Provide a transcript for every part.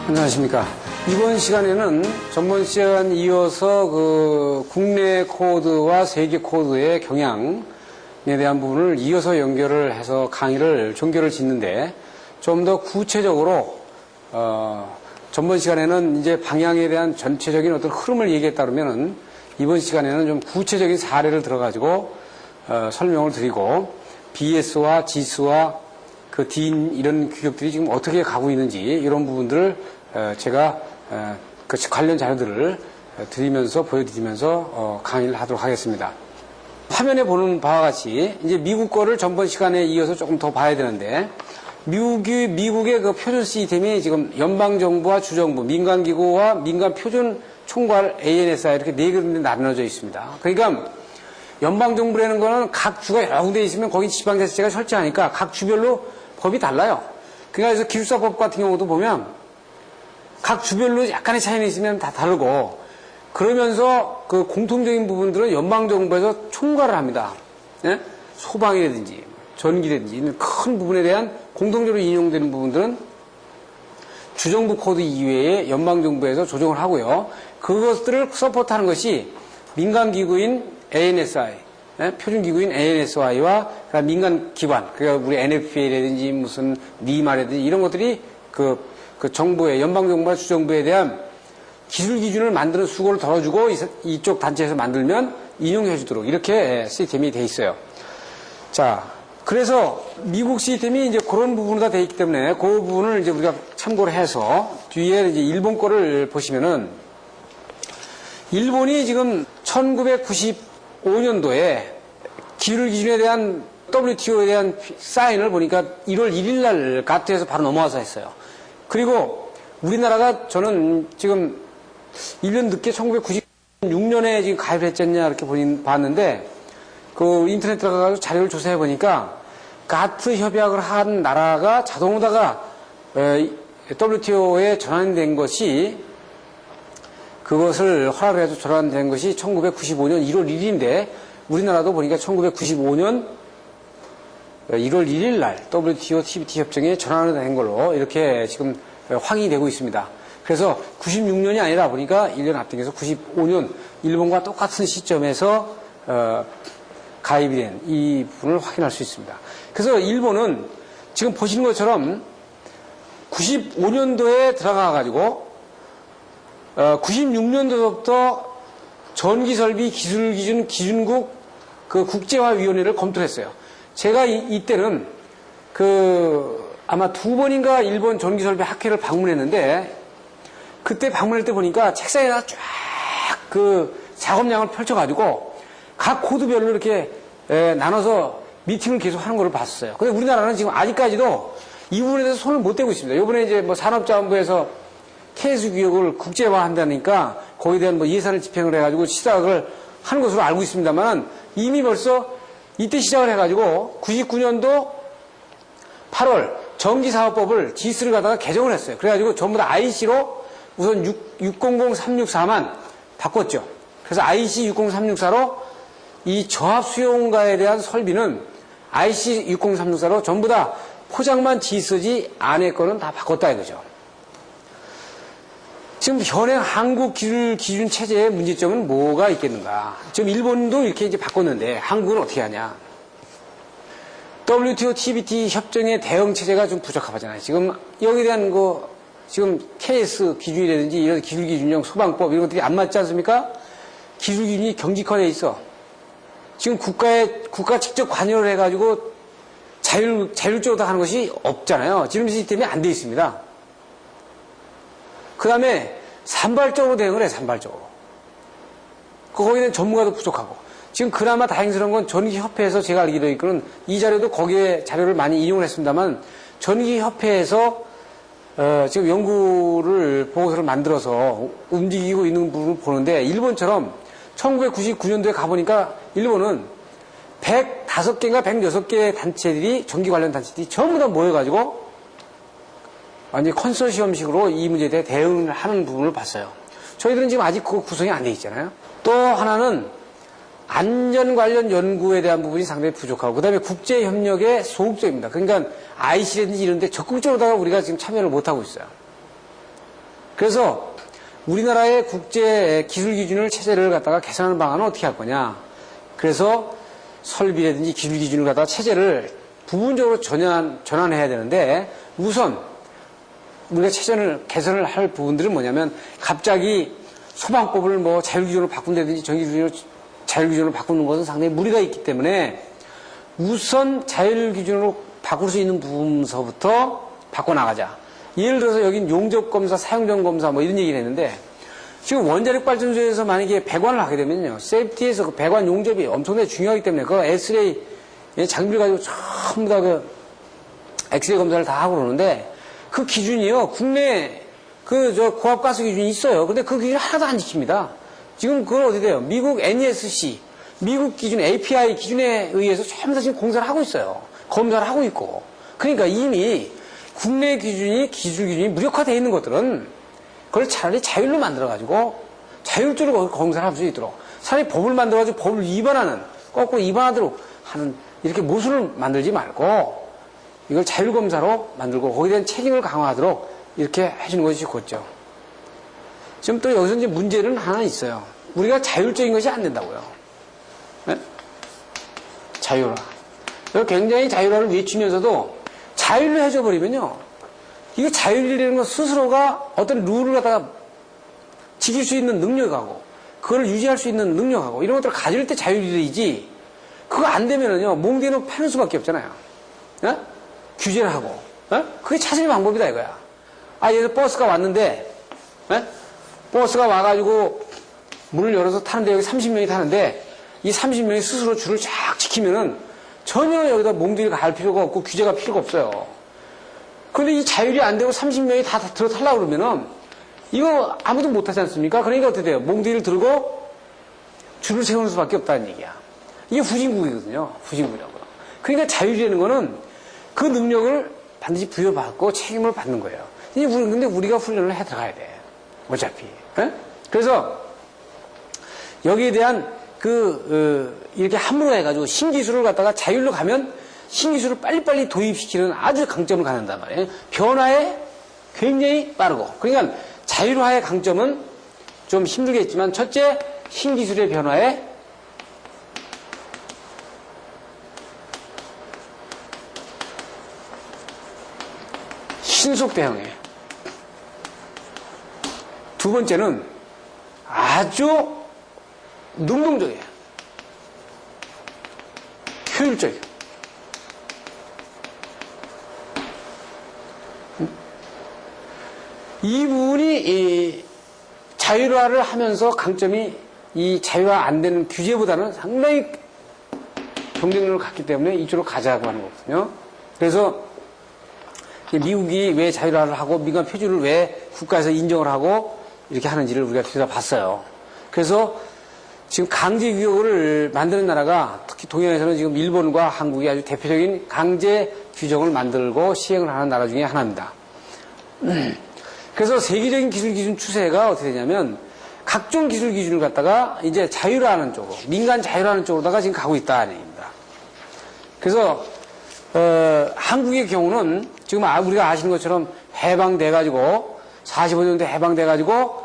안녕하십니까. 이번 시간에는 전번 시간 이어서 국내 코드와 세계 코드의 경향에 대한 부분을 이어서 연결을 해서 강의를 종결을 짓는데 좀 더 구체적으로 전번 시간에는 이제 방향에 대한 전체적인 어떤 흐름을 얘기했다 그러면은 이번 시간에는 좀 구체적인 사례를 들어가지고 설명을 드리고 BS와 GS와 그 DIN 이런 규격들이 지금 어떻게 가고 있는지 이런 부분들을 제가 그 관련 자료들을 드리면서 보여드리면서 강의를 하도록 하겠습니다. 화면에 보는 바와 같이 이제 미국 거를 전번 시간에 이어서 조금 더 봐야 되는데 미국의 그 표준 시스템이 지금 연방정부와 주정부, 민간기구와 민간표준총괄 ANSI 이렇게 네 군데 나눠져 있습니다. 그러니까 연방정부라는 거는 각 주가 여러 군데 있으면 거기 지방자치제가 설치하니까 각 주별로 법이 달라요. 그래서 기술사법 같은 경우도 보면 각 주별로 약간의 차이는 있으면 다 다르고 그러면서 그 공통적인 부분들은 연방정부에서 총괄을 합니다. 예? 소방이라든지 전기라든지 이런 큰 부분에 대한 공통적으로 인용되는 부분들은 주정부 코드 이외에 연방정부에서 조정을 하고요. 그것들을 서포트하는 것이 민간기구인 ANSI, 예? 표준기구인 ANSI와 민간기관, 그러니까 우리 NFPA라든지 무슨 니마라든지 이런 것들이 그 정부의, 연방정부와 주정부에 대한 기술 기준을 만드는 수고를 덜어주고 이쪽 단체에서 만들면 인용해주도록 이렇게 시스템이 돼 있어요. 자, 그래서 미국 시스템이 이제 그런 부분으로 다 돼 있기 때문에 그 부분을 이제 우리가 참고를 해서 뒤에 이제 일본 거를 보시면은 일본이 지금 1995년도에 기술 기준에 대한 WTO에 대한 사인을 보니까 1월 1일 날 가트에서 바로 넘어와서 했어요. 그리고 우리나라가 저는 지금 1년 늦게 1996년에 지금 가입을 했지 않냐 이렇게 봤는데 그 인터넷 들어가서 자료를 조사해 보니까 가트 협약을 한 나라가 자동으로다가 WTO에 전환된 것이 그것을 허락을 해서 전환된 것이 1995년 1월 1일인데 우리나라도 보니까 1995년 1월 1일 날 WTO TBT 협정에 전환을 된 걸로 이렇게 지금 확인이 되고 있습니다. 그래서 96년이 아니라 보니까 1년 앞당겨서 95년 일본과 똑같은 시점에서 가입이 된 이 부분을 확인할 수 있습니다. 그래서 일본은 지금 보시는 것처럼 95년도에 들어가 가지고 96년도부터 전기설비 기술기준 기준국 그 국제화위원회를 검토했어요. 제가 이때는 아마 2번인가 일본 전기설비 학회를 방문했는데 그때 방문할 때 보니까 책상에다 쫙 그 작업량을 펼쳐가지고 각 코드별로 이렇게 나눠서 미팅을 계속 하는 걸 봤어요. 근데 우리나라는 지금 아직까지도 이 부분에 대해서 손을 못 대고 있습니다. 이번에 이제 뭐 산업자원부에서 KS 규격을 국제화한다니까 거기에 대한 뭐 예산을 집행을 해가지고 시작을 하는 것으로 알고 있습니다만 이미 벌써 이때 시작을 해가지고 99년도 8월 전기사업법을 GS를 갖다가 개정을 했어요. 그래가지고 전부 다 IC로 우선 600364만 바꿨죠. 그래서 IC 60364로 이 저압 수용가에 대한 설비는 IC 60364로 전부 다 포장만 GS지 안에 거는 다 바꿨다 이거죠. 지금 현행 한국 기술 기준 체제의 문제점은 뭐가 있겠는가? 지금 일본도 이렇게 이제 바꿨는데 한국은 어떻게 하냐? WTO TBT 협정의 대응 체제가 좀 부적합하잖아요. 지금 여기에 대한 지금 KS 기준이라든지 이런 기술 기준형 소방법 이런 것들이 안 맞지 않습니까? 기술 기준이 경직화되어 있어. 지금 국가 직접 관여를 해가지고 자율적으로 하는 것이 없잖아요. 지금 시스템이 안 돼 있습니다. 그 다음에 산발적으로 대응을 해, 산발적으로. 거기는 전문가도 부족하고. 지금 그나마 다행스러운 건 전기협회에서 제가 알기로는 이 자료도 거기에 자료를 많이 인용을 했습니다만 전기협회에서 지금 연구를 보고서를 만들어서 움직이고 있는 부분을 보는데 일본처럼 1999년도에 가보니까 일본은 105개인가 106개 단체들이 전기 관련 단체들이 전부 다 모여가지고 완전히 컨소시엄식으로 이 문제에 대해 대응을 하는 부분을 봤어요. 저희들은 지금 아직 그 구성이 안 돼 있잖아요. 또 하나는 안전 관련 연구에 대한 부분이 상당히 부족하고 그 다음에 국제협력의 소극적입니다. 그러니까 IC라든지 이런 데 적극적으로다가 우리가 지금 참여를 못하고 있어요. 그래서 우리나라의 국제 기술 기준을 체제를 갖다가 개선하는 방안은 어떻게 할 거냐. 그래서 설비라든지 기술 기준을 갖다가 체제를 부분적으로 전환해야 되는데 우선 우리가 개선을 할 부분들은 뭐냐면 갑자기 소방법을 뭐 자율기준으로 바꾼다든지 전기기준으로 자율기준으로 바꾸는 것은 상당히 무리가 있기 때문에 우선 자율기준으로 바꿀 수 있는 부분서부터 바꿔나가자. 예를 들어서 여긴 용접검사, 사용전검사 뭐 이런 얘기를 했는데 지금 원자력 발전소에서 만약에 배관을 하게 되면요. 세이프티에서 그 배관 용접이 엄청나게 중요하기 때문에 그 엑스레이 장비를 가지고 전부 다 그 엑스레이 검사를 다 하고 그러는데 그 기준이요. 국내 고압가스 기준이 있어요. 근데 그 기준 하나도 안 지킵니다. 지금 그건 어디 돼요? 미국 NESC, 미국 기준 API 기준에 의해서 전부 다 지금 공사를 하고 있어요. 검사를 하고 있고. 그러니까 이미 국내 기준이, 기술 기준이 무력화되어 있는 것들은 그걸 차라리 자율로 만들어가지고 자율적으로 검사를 할 수 있도록 차라리 법을 만들어가지고 법을 위반하는, 거꾸로 위반하도록 하는 이렇게 모순을 만들지 말고 이걸 자율검사로 만들고 거기에 대한 책임을 강화하도록 이렇게 해주는 것이 좋겠죠. 지금 또 여기서 이제 문제는 하나 있어요. 우리가 자율적인 것이 안 된다고요. 네? 자율화. 굉장히 자율화를 외치면서도 자율로 해줘버리면요. 이거 자율이라는 건 스스로가 어떤 룰을 갖다가 지킬 수 있는 능력하고 그걸 유지할 수 있는 능력하고 이런 것들을 가질 때 자율이지 그거 안 되면은요. 몽디는 패는 수밖에 없잖아요. 네? 규제를 하고 그게 찾을 방법이다 이거야. 예를 들어 버스가 왔는데 버스가 와가지고 문을 열어서 타는데 여기 30명이 타는데 이 30명이 스스로 줄을 쫙 지키면은 전혀 여기다 몽둥이를 갈 필요가 없고 규제가 필요가 없어요. 그런데 이 자율이 안 되고 30명이 다 들어타려고 그러면은 이거 아무도 못하지 않습니까? 그러니까 어떻게 돼요? 몽둥이를 들고 줄을 세우는 수밖에 없다는 얘기야. 이게 후진국이거든요. 후진국이라고. 그러니까 자율이라는 거는 그 능력을 반드시 부여받고 책임을 받는 거예요. 근데 우리가 훈련을 해 들어가야 돼. 어차피. 그래서 여기에 대한 이렇게 함으로 해가지고 신기술을 갖다가 자율로 가면 신기술을 빨리빨리 도입시키는 아주 강점을 갖는단 말이에요. 변화에 굉장히 빠르고. 그러니까 자율화의 강점은 좀 힘들겠지만 첫째, 신기술의 변화에 신속 대응해. 두 번째는 아주 능동적이에요. 효율적이에요. 이 부분이 자율화를 하면서 강점이 이 자율화 안 되는 규제보다는 상당히 경쟁력을 갖기 때문에 이쪽으로 가자고 하는 거거든요. 그래서 미국이 왜 자율화를 하고 민간 표준을 왜 국가에서 인정을 하고 이렇게 하는지를 우리가 들여다봤어요. 그래서 지금 강제 규격을 만드는 나라가 특히 동양에서는 지금 일본과 한국이 아주 대표적인 강제 규정을 만들고 시행을 하는 나라 중에 하나입니다. 그래서 세계적인 기술 기준 추세가 어떻게 되냐면 각종 기술 기준을 갖다가 이제 자율화하는 쪽으로, 민간 자율화하는 쪽으로다가 지금 가고 있다는 얘기입니다. 그래서 한국의 경우는 지금 우리가 아시는 것처럼 해방돼가지고 45년대 해방돼가지고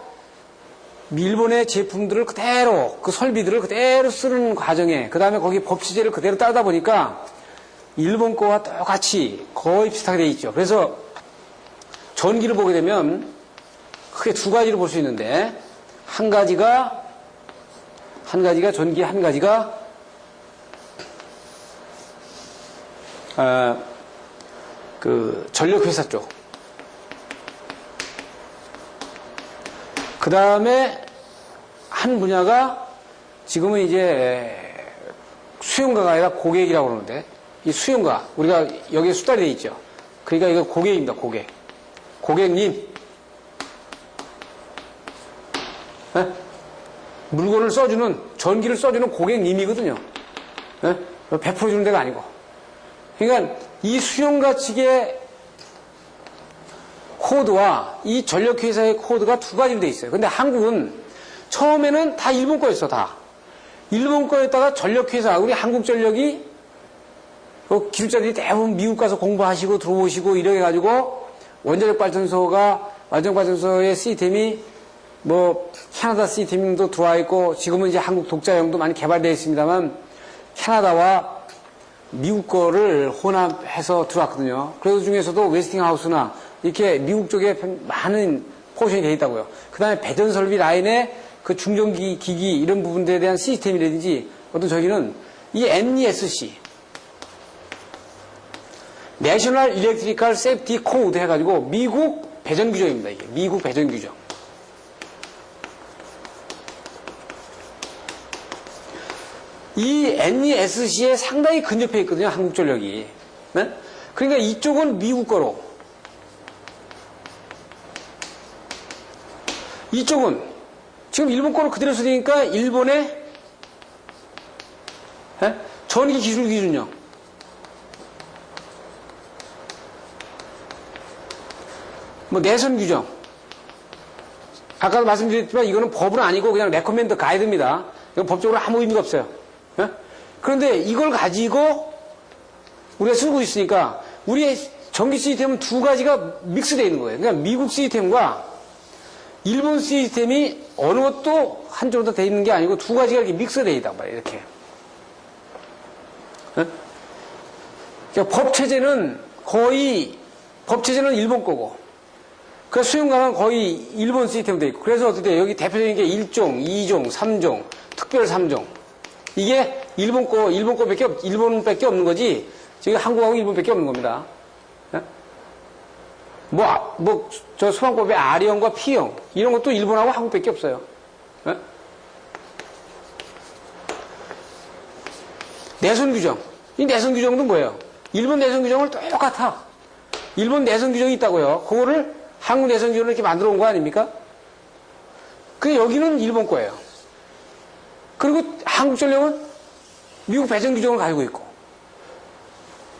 일본의 제품들을 그대로 그 설비들을 그대로 쓰는 과정에 그 다음에 거기 법 체제를 그대로 따르다 보니까 일본 거와 똑같이 거의 비슷하게 돼 있죠. 그래서 전기를 보게 되면 크게 두 가지로 볼 수 있는데 한 가지가 전기, 한 가지가 그 전력회사 쪽. 그 다음에 한 분야가 지금은 이제 수용가가 아니라 고객이라고 그러는데 이 수용가, 우리가 여기에 수달이 돼 있죠. 그러니까 이거 고객입니다. 고객님. 네? 물건을 써주는, 전기를 써주는 고객님이거든요. 네? 베풀어주는 데가 아니고. 그러니까 이 수용가 측의 코드와 이 전력회사의 코드가 두 가지로 돼 있어요. 근데 한국은 처음에는 다 일본 거였어, 다. 일본 거였다가 전력회사, 우리 한국전력이 기술자들이 대부분 미국 가서 공부하시고 들어오시고 이래 가지고 원자력 발전소가 완전발전소의 시스템이 뭐 캐나다 시스템도 들어와 있고 지금은 이제 한국 독자형도 많이 개발되어 있습니다만 캐나다와 미국 거를 혼합해서 들어왔거든요. 그래서 중에서도 웨스팅하우스나 이렇게 미국 쪽에 많은 포션이 되어 있다고요. 그 다음에 배전 설비 라인에 그 중전기 기기 이런 부분들에 대한 시스템이라든지 어떤 저기는 이 NESC 내셔널 일렉트리컬 세이프티 코드 해가지고 미국 배전 규정입니다. 이게 미국 배전 규정. 이 NESC에 상당히 근접해 있거든요. 한국전력이. 네? 그러니까 이쪽은 미국 거로 이쪽은 지금 일본 거로 그대로 쓰니까 일본의 전기 기술 기준요. 뭐 내선 규정. 아까도 말씀드렸지만 이거는 법은 아니고 그냥 레코멘드 가이드입니다. 이건 법적으로 아무 의미가 없어요. 그런데 이걸 가지고 우리가 쓰고 있으니까 우리의 전기 시스템은 두 가지가 믹스되어 있는 거예요. 그러니까 미국 시스템과 일본 시스템이 어느 것도 한쪽으로 돼 있는 게 아니고 두 가지가 이렇게 믹스되어 있단 말이에요. 이렇게. 그러니까 법체제는 일본 거고 그 수용강은 거의 일본 시스템으로 되어 있고 그래서 어떻게 여기 대표적인 게 1종, 2종, 3종, 특별 3종 이게 일본밖에 없는 거지 지금 한국하고 일본밖에 없는 겁니다. 저 소방법의 R형과 P형 이런 것도 일본하고 한국밖에 없어요. 내선 규정. 이 내선 규정도 뭐예요? 일본 내선 규정을 똑같아. 일본 내선 규정이 있다고요. 그거를 한국 내선 규정을 이렇게 만들어 온 거 아닙니까? 근데 여기는 일본 거예요. 그리고 한국전력은 미국 배전 규정을 가지고 있고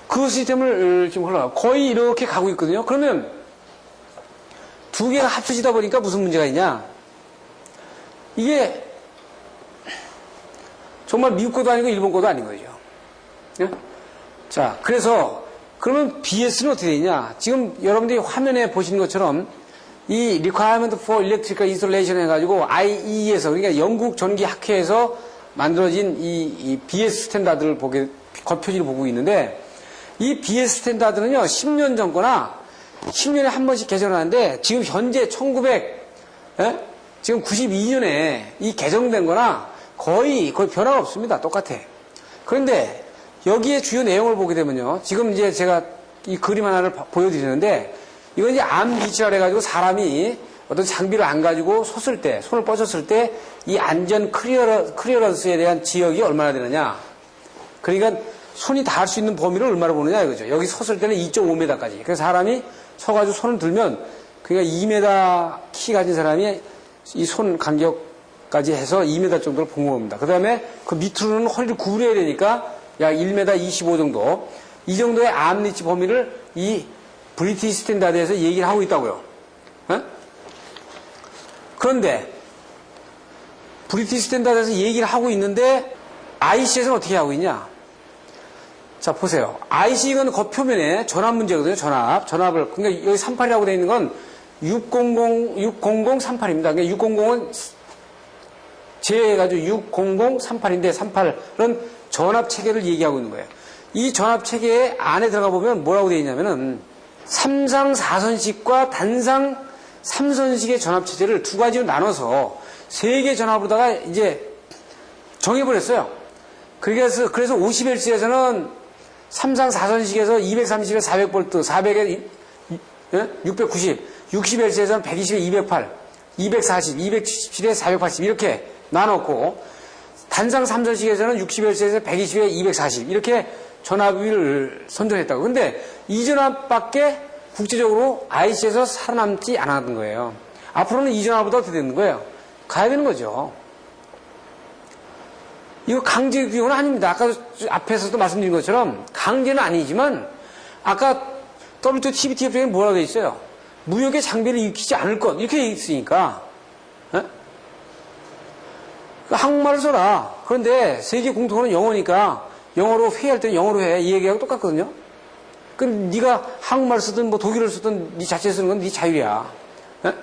그 시스템을 지금 흘러가 거의 이렇게 가고 있거든요. 그러면 두 개가 합쳐지다 보니까 무슨 문제가 있냐? 이게 정말 미국 거도 아니고 일본 거도 아닌 거죠. 예? 자, 그래서 그러면 BS는 어떻게 되냐? 지금 여러분들이 화면에 보시는 것처럼 이 Requirement for Electrical Installation 해가지고 IE에서 그러니까 영국 전기학회에서 만들어진 이 BS 스탠다드를 겉표지를 보고 있는데 이 BS 스탠다드는요 10년 전 거나 10년에 한 번씩 개정하는데 지금 현재 지금 92년에 이 개정된 거나 거의 변화가 없습니다. 똑같아. 그런데 여기에 주요 내용을 보게 되면요. 지금 이제 제가 이 그림 하나를 보여드리는데 이건 이제 암 리치라 해가지고 사람이 어떤 장비를 안 가지고 손을 뻗었을 때 이 안전 클리어런스에 대한 지역이 얼마나 되느냐. 그러니까 손이 닿을 수 있는 범위를 얼마나 보느냐 이거죠. 여기 섰을 때는 2.5m까지. 그래서 사람이 서가지고 손을 들면 그러니까 2m 키 가진 사람이 이 손 간격까지 해서 2m 정도를 본 겁니다. 그 다음에 그 밑으로는 허리를 구부려야 되니까 약 1m 25 정도. 이 정도의 암 리치 범위를 이 브리티시 스탠다드에서 얘기를 하고 있다고요. 그런데 브리티시 스탠다드에서 얘기를 하고 있는데 IC에서는 어떻게 하고 있냐? 자, 보세요. IC는 겉표면에 전압 문제거든요. 전압을. 그러니까 여기 38이라고 되어 있는 건 60038입니다. 그러니까 600은 제해가지고 60038인데 38은 전압 체계를 얘기하고 있는 거예요. 이 전압 체계 안에 들어가 보면 뭐라고 되어 있냐면은 3상 4선식과 단상 3선식의 전압 체제를 두 가지로 나눠서 세 개 전압으로다가 이제 정해버렸어요. 그래서 50Hz에서는 3상 4선식에서 230에 400V, 400에 690, 60Hz에서는 120에 208, 240, 277에 480 이렇게 나눴고 단상 3선식에서는 60Hz에서 120에 240 이렇게 전압을 선정했다고. 근데 이 전압밖에 국제적으로 IC에서 살아남지 않았던 거예요. 앞으로는 이 전압보다 어떻게 되는 거예요? 가야 되는 거죠. 이거 강제 규정은 아닙니다. 아까 앞에서도 말씀드린 것처럼 강제는 아니지만 아까 WTO TBT 협정에 뭐라고 되어 있어요? 무역의 장비를 익히지 않을 것 이렇게 되어 있으니까 한국말을 써라. 그런데 세계 공통어는 영어니까 영어로 회의할 때는 영어로 해. 이 얘기하고 똑같거든요. 그럼 네가 한국말을 쓰든 뭐 독일어를 쓰든 네 자체 쓰는 건 네 자율이야. 예?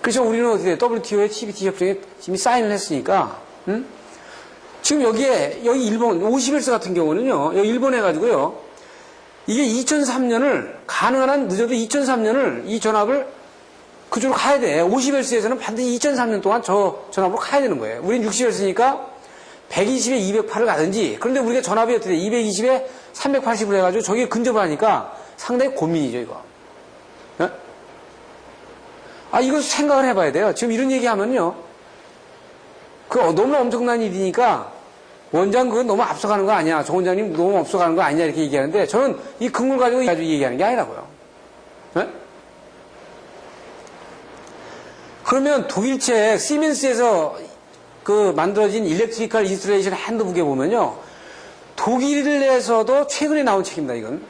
그래서 우리는 어떻게 돼? WTO의 TBT 협정에 이미 사인을 했으니까, 지금 여기 일본, 51세 같은 경우는요, 여기 일본 해가지고요, 이게 2003년을, 가능한 한 늦어도 2003년을 이 전압을 그쪽으로 가야 돼. 51세에서는 반드시 2003년 동안 저 전압으로 가야 되는 거예요. 우린 60세니까 120에 208을 가든지, 그런데 우리가 전압이 어떻게 돼? 220에 380을 해가지고 저기에 근접을 하니까 상당히 고민이죠, 이거. 네? 이거 생각을 해봐야 돼요. 지금 이런 얘기 하면요. 너무 엄청난 일이니까 원장 그건 너무 앞서가는 거 아니야. 정 원장님 너무 앞서가는 거 아니냐. 이렇게 얘기하는데 저는 이 근거를 가지고 얘기하는 게 아니라고요. 네? 그러면 독일책 시멘스에서 만들어진 일렉트리컬 인스톨레이션 핸드북에 보면요. 독일에서도 최근에 나온 책입니다, 이건.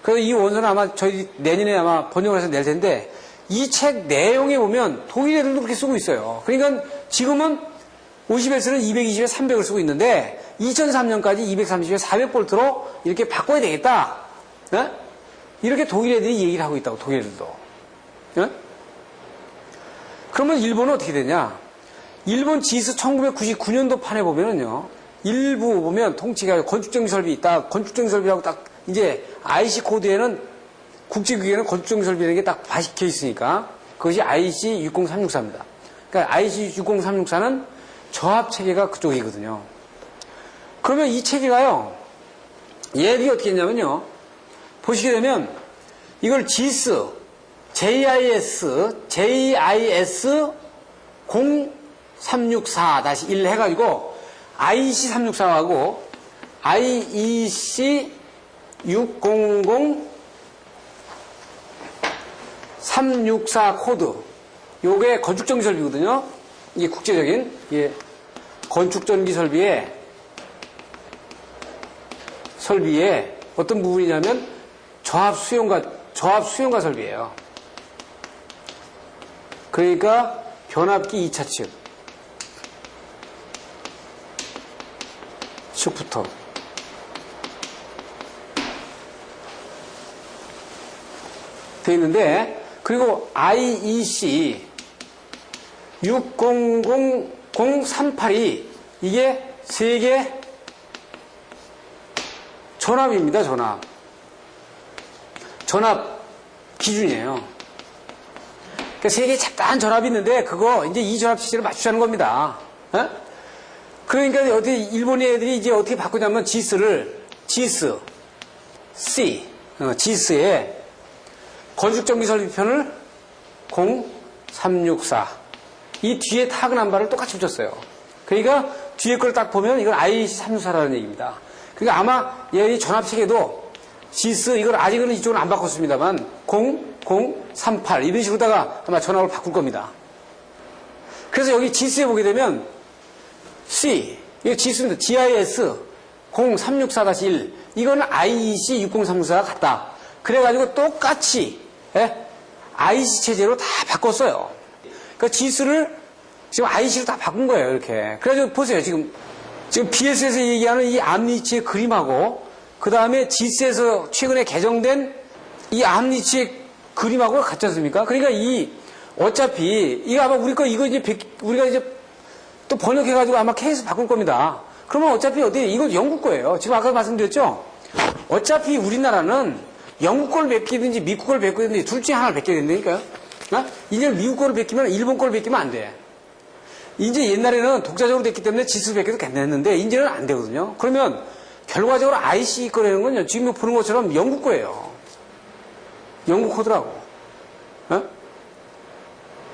그래서 이 원서는 아마 저희 내년에 아마 번역을 해서 낼 텐데 이 책 내용에 보면 독일 애들도 그렇게 쓰고 있어요. 그러니까 지금은 50Hz는 220에 300을 쓰고 있는데 2003년까지 230에 400볼트로 이렇게 바꿔야 되겠다. 네? 이렇게 독일 애들이 얘기를 하고 있다고, 독일 애들도. 네? 그러면 일본은 어떻게 되냐? 일본 지스 1999년도 판에 보면은요, 일부 보면 통치가 건축정비 설비 있다. 건축정비 설비라고 딱, 이제 IC 코드에는 국제규격에는 건축정비 설비라는 게 딱 박혀 있으니까 그것이 IC 60364입니다. 그러니까 IC 60364는 저압 체계가 그쪽이거든요. 그러면 이 체계가요, 얘들이 어떻게 했냐면요, 보시게 되면 이걸 GIS, JIS 0364-1 해가지고 IEC 364하고 IEC 600-364 코드, 요게 건축전기 설비거든요. 이게 국제적인, 이게 건축전기 설비의 어떤 부분이냐면 저압 수용가 설비예요. 그러니까 변압기 2차 측부터 되어 있는데, 그리고 IEC 600038이 이게 세계 전압입니다. 전압 기준이에요. 그러니까 세계에 잠깐 전압이 있는데 그거 이제 이 전압 체제를 맞추자는 겁니다. 에? 그러니까 어떻게 일본 애들이 이제 어떻게 바꾸냐면 GIS에 건축전기 설비편을 0364 이 뒤에 타그난 바를 똑같이 붙였어요. 그러니까 뒤에 걸 딱 보면 이건 IEC 364라는 얘기입니다. 그러니까 아마 얘 전압 체계도 GIS 이걸 아직은 이쪽은 안 바꿨습니다만 0038 이런 식으로다가 아마 전압을 바꿀 겁니다. 그래서 여기 GIS에 보게 되면 이거 GIS입니다. GIS 0364-1 이거는 IEC 6034가 같다. 그래가지고 똑같이 IEC 체제로 다 바꿨어요. 그러니까 GIS를 지금 IEC로 다 바꾼 거예요. 이렇게. 그래가지고 보세요. 지금 BS에서 얘기하는 이 암리치의 그림하고 그 다음에 GIS에서 최근에 개정된 이 암리치의 그림하고 같지 않습니까? 그러니까 어차피 이거 아마 우리가 이제 또 번역해가지고 아마 케이스 바꿀 겁니다. 그러면 어차피 이건 영국 거예요. 지금 아까 말씀드렸죠? 어차피 우리나라는 영국 걸 베끼든지 미국 걸 베끼든지 둘 중에 하나를 베껴야 된다니까요. 이제 미국 거를 베끼면 일본 거를 베끼면 안 돼. 이제 옛날에는 독자적으로 됐기 때문에 지수 베껴도 괜찮았는데 이제는 안 되거든요. 그러면 결과적으로 IC 거라는 건요, 지금 보는 것처럼 영국 거예요. 영국 코드라고.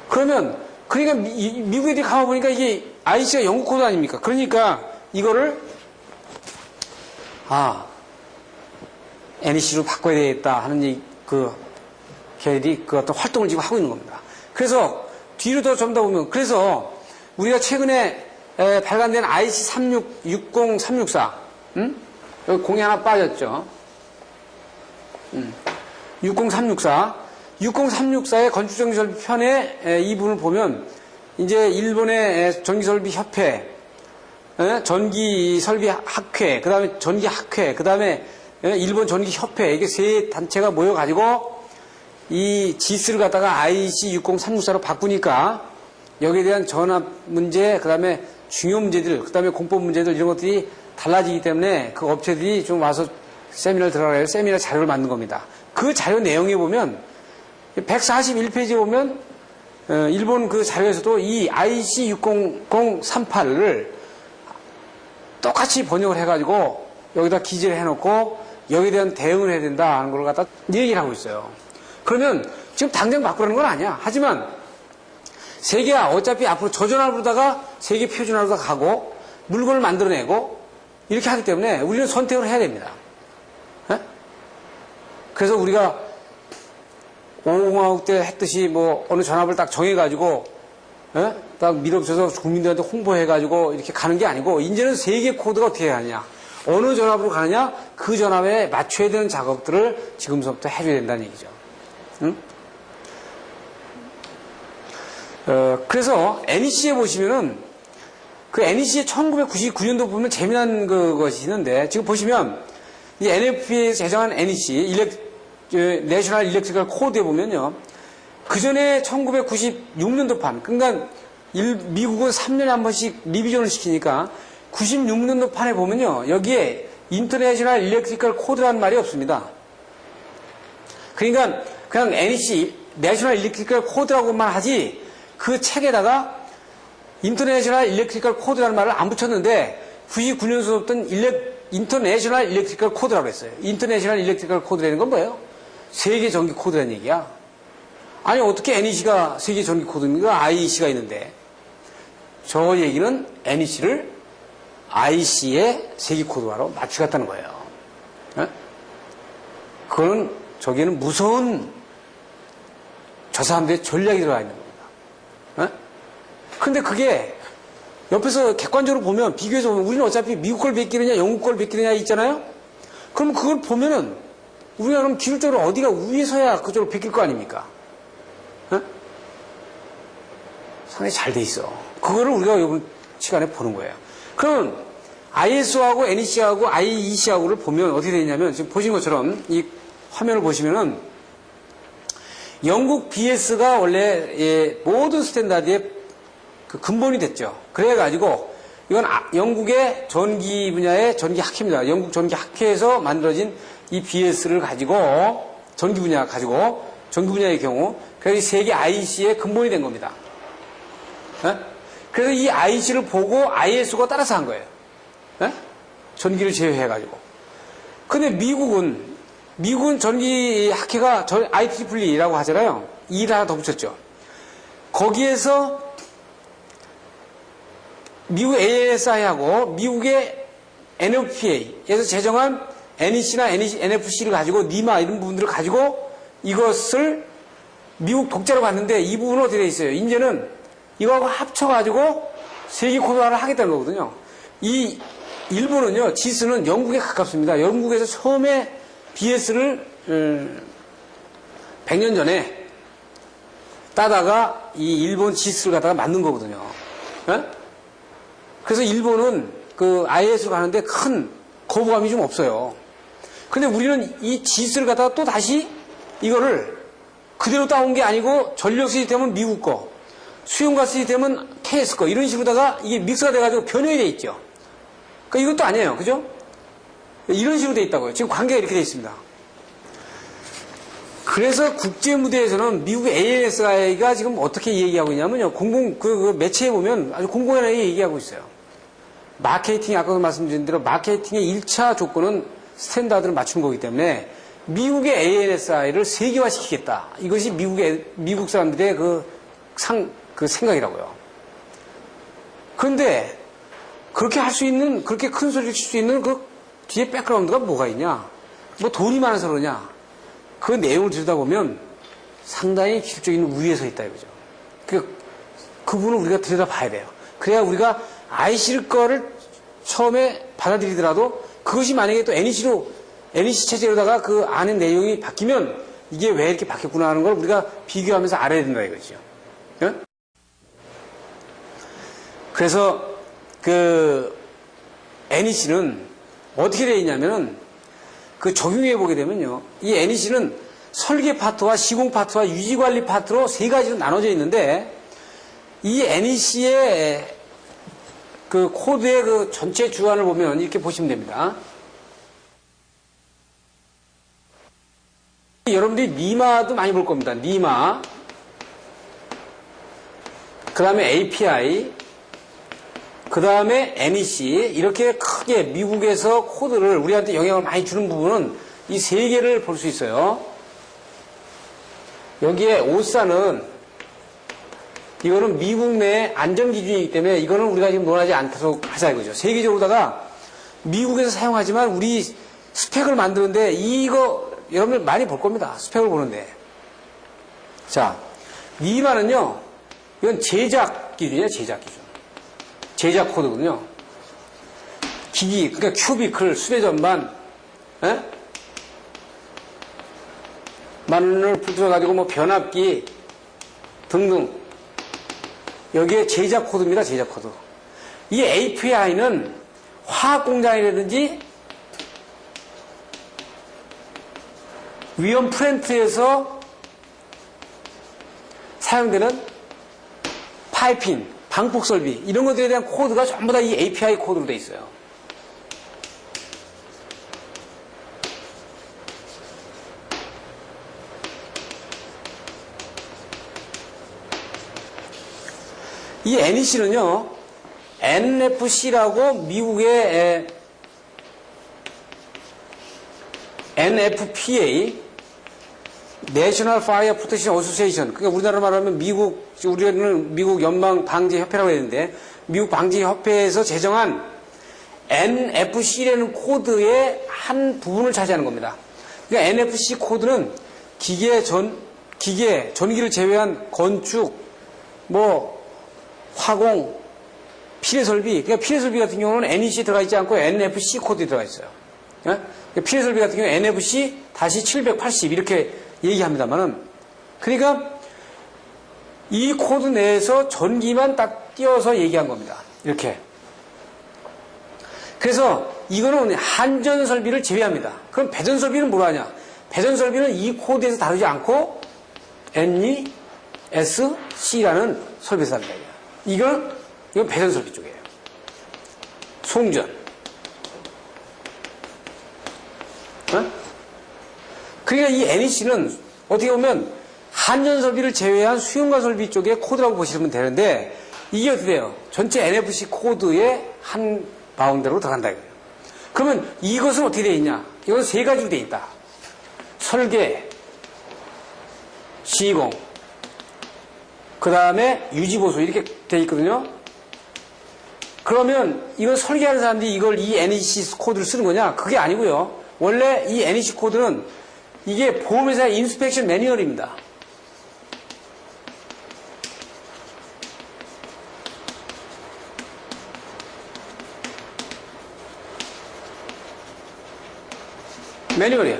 그러니까 미국 애들이 가만보니까 이게 IC가 영국 코드 아닙니까? 그러니까 이거를 NEC로 바꿔야 되겠다 하는 걔들이 어떤 활동을 지금 하고 있는 겁니다. 그래서 뒤로 더 좀 더 보면, 그래서 우리가 최근에 발간된 IC 60364 여기 공이 하나 빠졌죠. 60364의 건축전기설비 편의 이 부분을 보면 이제 일본의 전기설비협회, 전기설비학회, 그 다음에 전기학회, 그 다음에 일본 전기협회, 이게 세 단체가 모여가지고 이 지스를 갖다가 IC60364로 바꾸니까 여기에 대한 전압 문제, 그 다음에 중요 문제들, 그 다음에 공법 문제들 이런 것들이 달라지기 때문에 그 업체들이 좀 와서 세미나를 들어가야 세미나 자료를 만든 겁니다. 그 자료 내용에 보면 141페이지에 보면 일본 그 자료에서도 이 IC60038을 똑같이 번역을 해가지고 여기다 기재를 해놓고 여기에 대한 대응을 해야 된다 하는 걸 갖다 얘기를 하고 있어요. 그러면 지금 당장 바꾸라는 건 아니야. 하지만 세계가 어차피 앞으로 저전압으로다가 세계 표준화로 가고 물건을 만들어내고 이렇게 하기 때문에 우리는 선택을 해야 됩니다. 에? 그래서 우리가 5공화국 때 했듯이 뭐 어느 전압을 딱 정해가지고 딱 밀어붙여서 국민들한테 홍보해가지고 이렇게 가는 게 아니고 이제는 세계 코드가 어떻게 하느냐, 어느 전압으로 가느냐, 그 전압에 맞춰야 되는 작업들을 지금부터 해줘야 된다는 얘기죠. 응? 그래서 NEC에 보시면은 그 NEC의 1999년도 보면 재미난 것이 있는데 지금 보시면 이 NFPA에서 제정한 NEC 내셔널 일렉트리컬 코드에 보면요, 그 전에 1996년도판, 그러니까 미국은 3년에 한 번씩 리비전을 시키니까 96년도 판에 보면요, 여기에 인터내셔널 일렉트리컬 코드라는 말이 없습니다. 그러니까 그냥 NEC 내셔널 일렉트리컬 코드라고만 하지 그 책에다가 인터내셔널 일렉트리컬 코드라는 말을 안 붙였는데 99년서부터 썼던 인터내셔널 일렉트리컬 코드라고 했어요. 인터내셔널 일렉트리컬 코드라는 건 뭐예요? 세계 전기 코드라는 얘기야. 아니 어떻게 NEC가 세계 전기 코드입니까? IEC가 있는데. 저 얘기는 NEC를 IC의 세계 코드화로 맞추겠다는 거예요. 에? 그거는 저기에는 무서운 저 사람들의 전략이 들어가 있는 겁니다. 근데 그게 옆에서 객관적으로 보면, 비교해서 보면 우리는 어차피 미국 걸 베끼느냐 영국 걸 베끼느냐 있잖아요. 그럼 그걸 보면은 우리가 그럼 기술적으로 어디가 위에서야 그쪽으로 베낄 거 아닙니까? 상당히 잘 돼 있어. 그거를 우리가 이번 시간에 보는 거예요. 그럼 ISO하고 NEC하고 IEC하고를 보면 어떻게 되냐면, 지금 보신 것처럼 이 화면을 보시면은 영국 BS가 원래 모든 스탠다드의 그 근본이 됐죠. 그래가지고 이건 영국의 전기 분야의 전기 학회입니다. 영국 전기 학회에서 만들어진 이 BS를 가지고 전기 분야 가지고 전기 분야의 경우 그래서 세계 IC의 근본이 된 겁니다. 그래서 이 IC를 보고 ISO가 따라서 한 거예요. 전기를 제외해가지고. 근데 미국은 전기 학회가 IEEE라고 하잖아요. 2를 하나 더 붙였죠. 거기에서 미국 ANSI하고 미국의 NFPA에서 제정한 NEC나 NFC를 가지고 니마 이런 부분들을 가지고 이것을 미국 독자로 갔는데 이 부분은 어떻게 되어 있어요? 이제는 이거하고 합쳐가지고 세계 코드화를 하겠다는 거거든요. 이 일본은요, 지스는 영국에 가깝습니다. 영국에서 처음에 BS를 100년 전에 따다가 이 일본 지스를 갖다가 만든 거거든요. 그래서 일본은 그 IS로 가는데 큰 거부감이 좀 없어요. 근데 우리는 이 지스를 갖다가 또 다시 이거를 그대로 따온 게 아니고 전력 시스템은 미국 거, 수용과 시스템은 KS 거, 이런 식으로다가 이게 믹스가 돼가지고 변형이 돼 있죠. 그러니까 이것도 아니에요. 그죠? 이런 식으로 돼 있다고요. 지금 관계가 이렇게 돼 있습니다. 그래서 국제 무대에서는 미국 ANSI가 지금 어떻게 얘기하고 있냐면요. 그 매체에 보면 아주 공공연하게 얘기하고 있어요. 마케팅, 아까도 말씀드린 대로 마케팅의 1차 조건은 스탠다드를 맞추는 거기 때문에 미국의 ANSI를 세계화시키겠다. 이것이 미국 사람들의 그 생각이라고요. 그런데 그렇게 할 수 있는, 그렇게 큰 소리를 칠 수 있는 그 뒤에 백그라운드가 뭐가 있냐? 뭐 돈이 많아서 그러냐? 그 내용을 들여다보면 상당히 기술적인 우위에 서 있다 이거죠. 그분을 우리가 들여다봐야 돼요. 그래야 우리가 IC 거를 처음에 받아들이더라도 그것이 만약에 또 NEC 체제로다가 그 안에 내용이 바뀌면 이게 왜 이렇게 바뀌었구나 하는 걸 우리가 비교하면서 알아야 된다 이거죠. 네? 그래서 그 NEC는 어떻게 되어 있냐면은 그 적용해 보게 되면요. 이 NEC는 설계 파트와 시공 파트와 유지관리 파트로 세 가지로 나눠져 있는데 이 NEC의 그 코드의 그 전체 주안을 보면 이렇게 보시면 됩니다. 여러분들이 니마도 많이 볼 겁니다. 니마, 그 다음에 API, 그 다음에 NEC, 이렇게 크게 미국에서 코드를 우리한테 영향을 많이 주는 부분은 이 세 개를 볼 수 있어요. 여기에 오사는 이거는 미국 내 안전기준이기 때문에 이거는 우리가 지금 논하지 않도록 하자 이거죠. 세계적으로다가 미국에서 사용하지만 우리 스펙을 만드는데 이거 여러분들 많이 볼 겁니다. 스펙을 보는데. 자, 니마는요, 이건 제작 기준이에요, 제작 기준. 제작 코드거든요. 기기, 그러니까 큐비클, 수배 전반, 마늘을 붙여가지고 뭐 변압기 등등. 여기에 제작 코드입니다, 제작 코드. 이 API는 화학 공장이라든지 위험 플랜트에서 사용되는 파이핑, 방폭 설비 이런 것들에 대한 코드가 전부 다 이 API 코드로 되어 있어요. 이 NEC는요, NFC라고 미국의 NFPA, National Fire Protection Association, 그러니까 우리나라 말하면 우리는 미국 연방방재협회라고 했는데, 미국 방재협회에서 제정한 NFC라는 코드의 한 부분을 차지하는 겁니다. 그러니까 NFC 코드는 전기를 제외한 건축, 화공, 피뢰설비, 그러니까 피뢰설비 같은 경우는 NEC에 들어가 있지 않고 NFC 코드에 들어가 있어요. 그러니까 피뢰설비 같은 경우는 NFC-780 이렇게 얘기합니다만은, 그러니까 이 코드 내에서 전기만 딱 띄워서 얘기한 겁니다. 이렇게. 그래서 이거는 한전 설비를 제외합니다. 그럼 배전 설비는 뭐로 하냐? 배전 설비는 이 코드에서 다루지 않고 NESC라는 설비에서 다룬다. 이건 배전 설비 쪽이에요. 송전. 그러니까 이 NEC는 어떻게 보면 한전 설비를 제외한 수용과 설비 쪽의 코드라고 보시면 되는데, 이게 어떻게 돼요? 전체 NFC 코드의 한 바운드로 들어간다 이거예요. 그러면 이것은 어떻게 되어 있냐? 이건 세 가지로 되어 있다. 설계, 시공, 그 다음에 유지보수 이렇게 되어 있거든요. 그러면 이걸 설계하는 사람들이 이걸 이 NEC 코드를 쓰는 거냐? 그게 아니고요. 원래 이 NEC 코드는 이게 보험회사의 인스펙션 매뉴얼입니다. 매뉴얼이에요.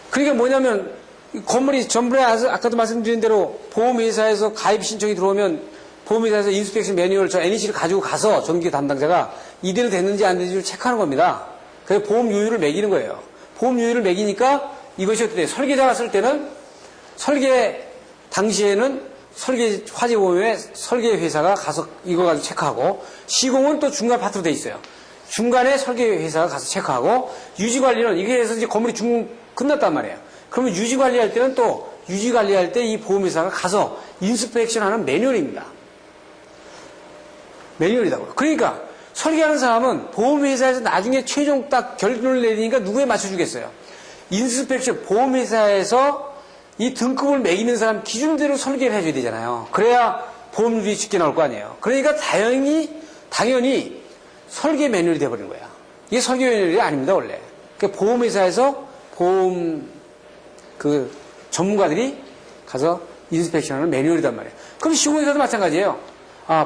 그러니까 뭐냐면 건물이 전부에 아까도 말씀드린 대로 보험회사에서 가입 신청이 들어오면 보험회사에서 인스펙션 매뉴얼 저 NEC를 가지고 가서 전기 담당자가 이대로 됐는지 안 됐는지를 체크하는 겁니다. 그래서 보험 요율을 매기는 거예요. 보험 요율을 매기니까 이것이 어떻게 돼요? 설계자가 쓸 때는 설계 당시에는 설계 화재보험의 설계 회사가 가서 이거 가지고 체크하고, 시공은 또 중간 파트로 돼 있어요. 중간에 설계 회사가 가서 체크하고, 유지관리는 이게 해서 이제 건물이 끝났단 말이에요. 그러면 유지관리할 때는 또 유지관리할 때 이 보험회사가 가서 인스펙션하는 매뉴얼입니다. 매뉴얼이라고요. 그러니까 설계하는 사람은 보험회사에서 나중에 최종 딱 결론을 내리니까 누구에 맞춰주겠어요? 인스펙션, 보험회사에서 이 등급을 매기는 사람 기준대로 설계를 해줘야 되잖아요. 그래야 보험료이 쉽게 나올 거 아니에요. 그러니까 당연히 설계 매뉴얼이 돼버리는 거야. 이게 설계 매뉴얼이 아닙니다, 원래. 그러니까 보험회사에서 전문가들이 가서 인스펙션하는 매뉴얼이단 말이에요. 그럼 시공회사도 마찬가지예요.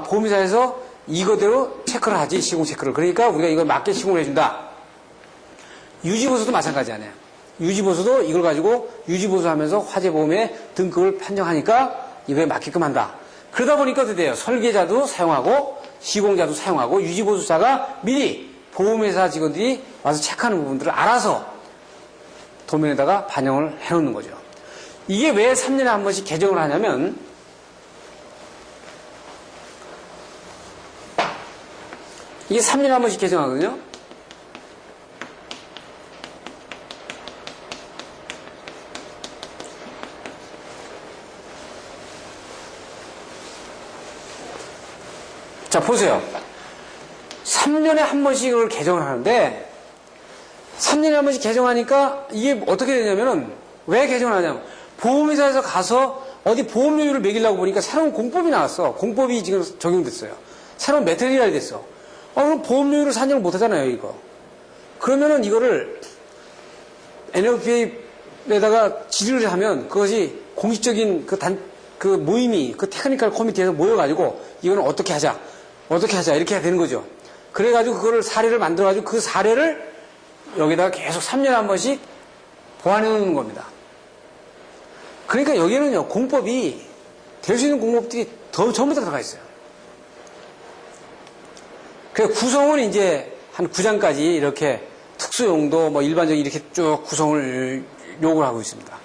보험회사에서 이거대로 체크를 하지, 시공 체크를. 그러니까 우리가 이걸 맞게 시공을 해준다. 유지보수도 마찬가지 아니에요. 유지보수도 이걸 가지고 유지보수하면서 화재보험의 등급을 판정하니까 이거에 맞게끔 한다. 그러다 보니까 어떻게 돼요? 설계자도 사용하고 시공자도 사용하고 유지보수자가 미리 보험회사 직원들이 와서 체크하는 부분들을 알아서 도면에다가 반영을 해놓는 거죠. 이게 왜 3년에 한 번씩 개정을 하냐면, 이게 3년에 한 번씩 개정하거든요. 자, 보세요. 3년에 한 번씩 이걸 개정을 하는데, 3년에 한 번씩 개정하니까 이게 어떻게 되냐면은, 왜 개정을 하냐면, 보험회사에서 가서 어디 보험료율을 매기려고 보니까 새로운 공법이 나왔어. 공법이 지금 적용됐어요. 새로운 메테리얼이 됐어. 그럼 보험료율을 산정을 못 하잖아요, 이거. 그러면은 이거를 NFPA에다가 질의를 하면 그것이 공식적인 그 모임이, 그 테크니컬 커미티에서 모여가지고 이거는 어떻게 하자, 이렇게 해야 되는 거죠. 그래가지고 그거를 사례를 만들어가지고 그 사례를 여기다가 계속 3년에 한 번씩 보완해 놓는 겁니다. 그러니까 여기는요, 공법이, 될 수 있는 공법들이 전부 다 들어가 있어요. 그 구성은 이제 한 9장까지 이렇게 특수용도 뭐 일반적인 이렇게 쭉 구성을 요구를 하고 있습니다.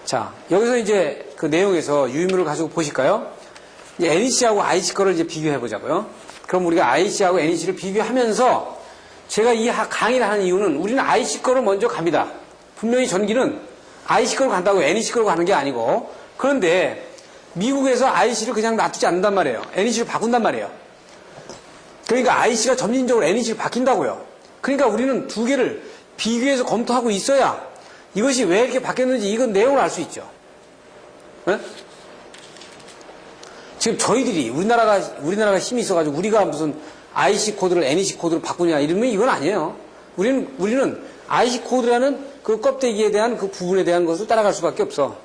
자, 여기서 이제 그 내용에서 유의문을 가지고 보실까요? 이제 NEC하고 IC 거를 이제 비교해 보자고요. 그럼 우리가 IC하고 NEC를 비교하면서 제가 이 강의를 하는 이유는 우리는 IC 거를 먼저 갑니다. 분명히 전기는 IC 거로 간다고 NEC 거로 가는 게 아니고, 그런데 미국에서 IC를 그냥 놔두지 않는단 말이에요. NEC를 바꾼단 말이에요. 그러니까 IC가 점진적으로 NEC를 바뀐다고요. 그러니까 우리는 두 개를 비교해서 검토하고 있어야 이것이 왜 이렇게 바뀌었는지 이건 내용을 알 수 있죠. 네? 지금 저희들이 우리나라가 힘이 있어가지고 우리가 무슨 IC 코드를 NEC 코드로 바꾸냐 이러면 이건 아니에요. 우리는 IC 코드라는 그 껍데기에 대한 그 부분에 대한 것을 따라갈 수밖에 없어.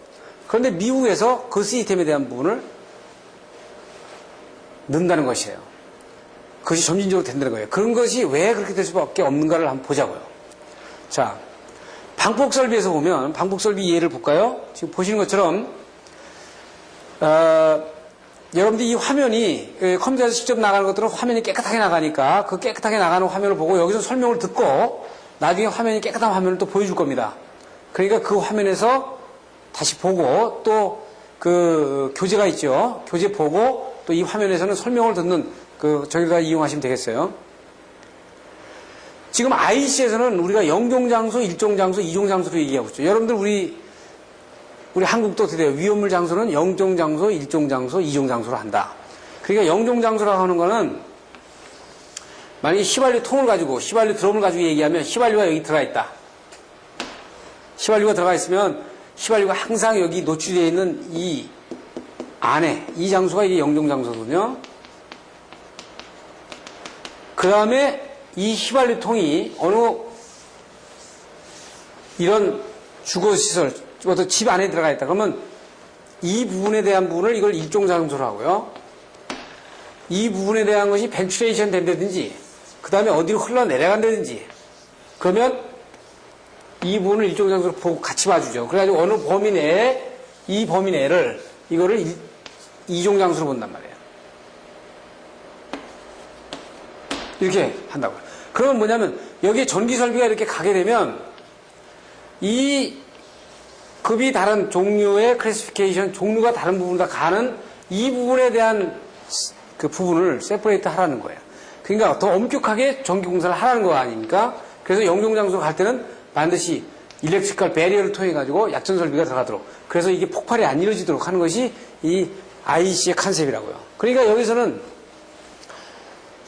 그런데 미국에서 그 시스템에 대한 부분을 넣는다는 것이에요. 그것이 점진적으로 된다는 거예요. 그런 것이 왜 그렇게 될 수밖에 없는가를 한번 보자고요. 자, 방폭설비에서 보면 방폭설비 예를 볼까요? 지금 보시는 것처럼 여러분들 이 화면이 컴퓨터에서 직접 나가는 것들은 화면이 깨끗하게 나가니까 그 깨끗하게 나가는 화면을 보고 여기서 설명을 듣고 나중에 화면이 깨끗한 화면을 또 보여줄 겁니다. 그러니까 그 화면에서 다시 보고 또 그 교재가 있죠. 교재 보고 또 이 화면에서는 설명을 듣는 저기다 이용하시면 되겠어요. 지금 IC에서는 우리가 0종장소, 1종장소, 2종장소로 얘기하고 있죠. 여러분들 우리 한국도 어떻게 돼요? 위험물 장소는 0종장소, 1종장소, 2종장소로 한다. 그러니까 0종장소라고 하는 거는 만약에 휘발유 통을 가지고, 휘발유 드럼을 가지고 얘기하면 휘발유가 여기 들어가 있다. 휘발유가 들어가 있으면 휘발유가 항상 여기 노출되어 있는 이 안에, 이 장소가 이게 0종장소거든요. 그 다음에 이 휘발유 통이 어느 이런 주거시설, 집 안에 들어가 있다. 그러면 이 부분에 대한 부분을 이걸 일종장소로 하고요. 이 부분에 대한 것이 벤츄레이션 된다든지, 그 다음에 어디로 흘러내려간다든지, 그러면 이 부분을 일종장소로 보고 같이 봐주죠. 그래가지고 어느 범위 내에, 이 범위 내를, 이거를 이종장소로 본단 말이에요. 이렇게 한다고요. 그러면 뭐냐면, 여기에 전기설비가 이렇게 가게 되면, 이 급이 다른 종류의 클래시피케이션, 종류가 다른 부분과 가는 이 부분에 대한 그 부분을 세퍼레이트 하라는 거예요. 그러니까 더 엄격하게 전기공사를 하라는 거 아닙니까? 그래서 영종장소 갈 때는 반드시 일렉트리컬 배리어를 통해 가지고 약전 설비가 들어가도록, 그래서 이게 폭발이 안 이루어지도록 하는 것이 이 IEC의 컨셉이라고요. 그러니까 여기서는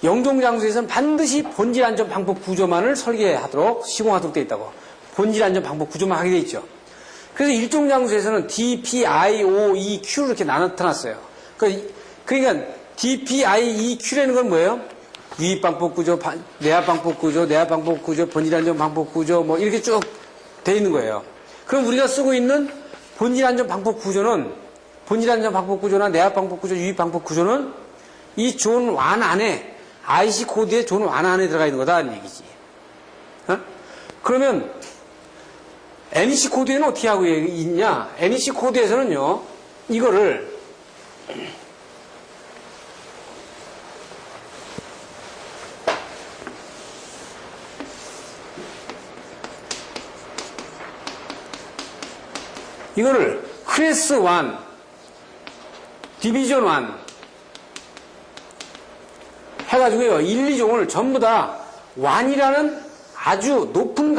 영종장소에서는 반드시 본질 안전 방법 구조만을 설계하도록, 시공하도록 되어 있다고. 본질 안전 방법 구조만 하게 되어 있죠. 그래서 일종 장소에서는 DPIOEQ로 이렇게 나타났어요. 그러니까 DPIEQ라는 건 뭐예요? 유입 방법 구조, 내압 방법 구조, 내압 방법 구조, 본질 안전 방법 구조, 뭐 이렇게 쭉 돼 있는 거예요. 그럼 우리가 쓰고 있는 본질 안전 방법 구조는, 본질 안전 방법 구조나 내압 방법 구조, 유입 방법 구조는 이 존 완 안에, IC 코드의 존 완 안에 들어가 있는 거다라는 얘기지. 그러면 NEC 코드에는 어떻게 하고 있냐? NEC 코드에서는요, 이거를 클래스 1, 디비전 1 해가지고요, 1, 2종을 전부 다 1이라는 아주 높은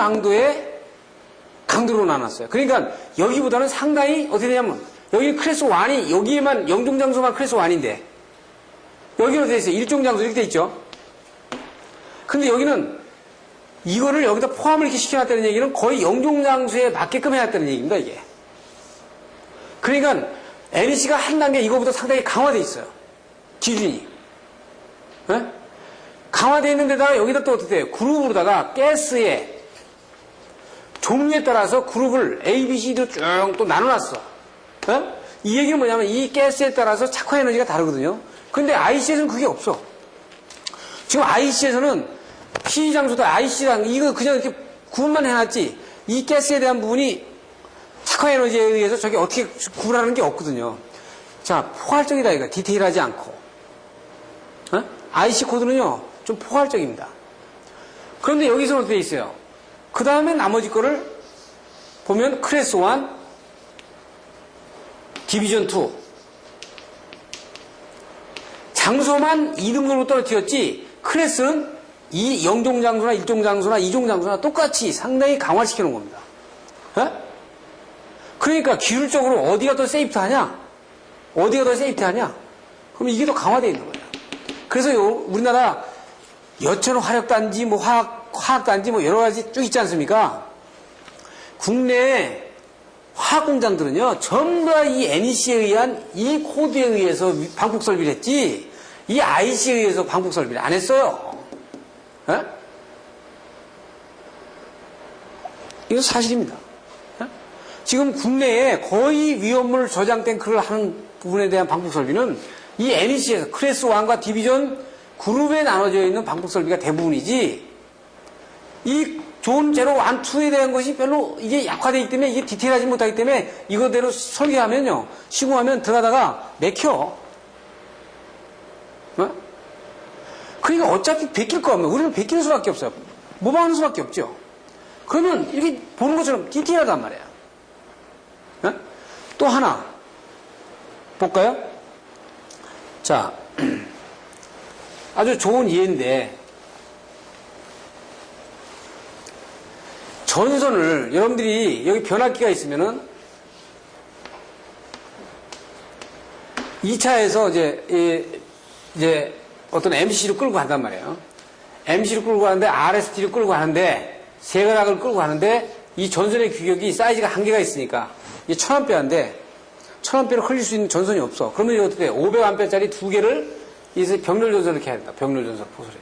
강도로 나눴어요. 그러니까 여기보다는 상당히 어떻게 되냐면, 여기 클래스 1이, 여기에만 영종장소만 클래스 1인데, 여기는 어떻게 있어요? 1종장소 이렇게 돼 있죠? 근데 여기는 이거를 여기다 포함을 이렇게 시켜놨다는 얘기는 거의 영종장소에 맞게끔 해놨다는 얘기입니다, 이게. 그러니까 NEC가 한 단계 이거보다 상당히 강화되어 있어요. 기준이. 네? 강화되어 있는 데다가 여기다 또 어떻게 돼요? 그룹으로다가 가스의 종류에 따라서 그룹을 A, B, C로 쭉 또 나눠놨어. 네? 이 얘기는 뭐냐면 이 가스에 따라서 착화 에너지가 다르거든요. 근데 IC에서는 그게 없어. 지금 IC에서는 P장소다 IC랑 이거 그냥 이렇게 구분만 해놨지, 이 가스에 대한 부분이 착화 에너지에 의해서 저게 어떻게 구분하는 게 없거든요. 자, 포괄적이다 이거. 디테일하지 않고. 어? IC 코드는요 좀 포괄적입니다. 그런데 여기서는 어떻게 돼 있어요? 그 다음에 나머지 거를 보면 클래스 1, 디비전 2 장소만 2등급으로 떨어뜨렸지, 클래스는 이 0종장소나 1종장소나 2종장소나 똑같이 상당히 강화시켜 놓은 겁니다. 어? 그러니까 기술적으로 어디가 더 세이프하냐? 어디가 더 세이프하냐? 그럼 이게 더 강화되어 있는 거예요. 그래서 우리나라 여천 화력단지, 뭐 화학단지, 뭐 여러 가지 쭉 있지 않습니까? 국내 화학공장들은요, 전부 다 이 NEC에 의한 이 코드에 의해서 방폭 설비를 했지, 이 IC에 의해서 방폭 설비를 안 했어요. 에? 이거 사실입니다. 에? 지금 국내에 거의 위험물 저장 탱크를 하는 부분에 대한 방폭 설비는 이 NEC에서 클래스 1과 디비전 그룹에 나눠져 있는 방폭 설비가 대부분이지, 이 존 제로 1, 2에 대한 것이 별로 이게 약화되기 때문에, 이게 디테일하지 못하기 때문에 이거대로 설계하면요, 시공하면 들어가다가 맥혀. 어? 그러니까 어차피 베낄 거 없는, 우리는 베끼는 수밖에 없어요. 모방하는 수밖에 없죠. 그러면 이렇게 보는 것처럼 디테일하단 말이야. 어? 또 하나 볼까요? 자, 아주 좋은 예인데, 전선을 여러분들이 여기 변압기가 있으면은 2차에서 이제 어떤 MC를 끌고 간단 말이에요. MC를 끌고 가는데 RST를 끌고 가는데 세 가닥을 끌고 가는데 이 전선의 규격이 사이즈가 한계가 있으니까 이게 1000A인데 1000A를 흘릴 수 있는 전선이 없어. 그러면 이거 어떻게 돼? 500A짜리 두 개를 이제 병렬 전선을 이렇게 해야 된다. 병렬 전선 포설해야지.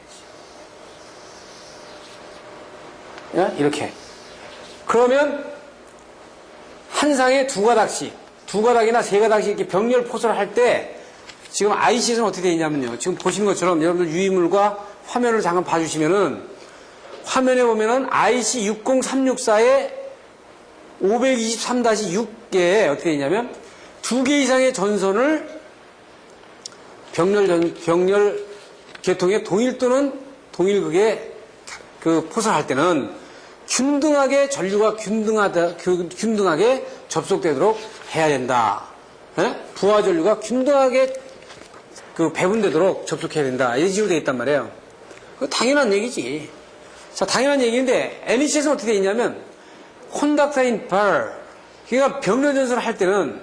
이렇게. 그러면 한 상에 두 가닥이나 세 가닥씩 이렇게 병렬 포설을 할 때 지금 IC에서는 어떻게 되어 있냐면요. 지금 보시는 것처럼 여러분들 유의물과 화면을 잠깐 봐주시면은 화면에 보면은 IC 60364에 523-6에 어떻게 되어 있냐면 두 개 이상의 전선을 병렬 계통의 동일 또는 동일극에 그 포설할 때는 균등하게 전류가 균등하게 접속되도록 해야 된다. 에? 부하 전류가 균등하게 그 배분되도록 접속해야 된다. 이런 식으로 되어 있단 말이에요. 그거 당연한 얘기지. 자, 당연한 얘기인데 NEC에서는 어떻게 되어 있냐면 conductor in bar, 그러니까 병렬 전선을 할 때는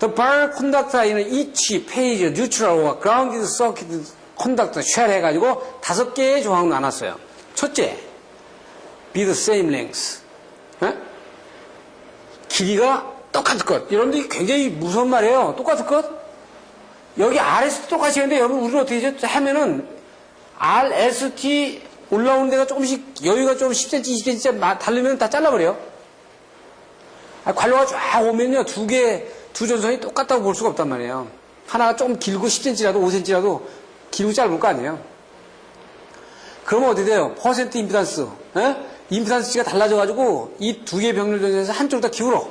the bar conductor in each page neutral or grounded circuit conductor shell 해가지고 5개의 조항으로 나눴어요. 첫째, be the same length. 에? 길이가 똑같을 것. 여러분들이 굉장히 무서운 말이에요. 똑같을 것? 여기 RST 똑같이 했는데 여러분 우리는 어떻게 하면은 RST 올라오는 데가 조금씩 여유가 좀 10cm, 20cm 다르면 다 잘라버려요. 관로가 쫙 오면요, 두 전선이 똑같다고 볼 수가 없단 말이에요. 하나가 좀 길고 10cm라도 5cm라도 길고 짧을 거 아니에요. 그러면 어떻게 돼요? 퍼센트 임피던스. 임피던스가 달라져가지고 이 두 개의 병렬 전선에서 한쪽으로 다 기울어.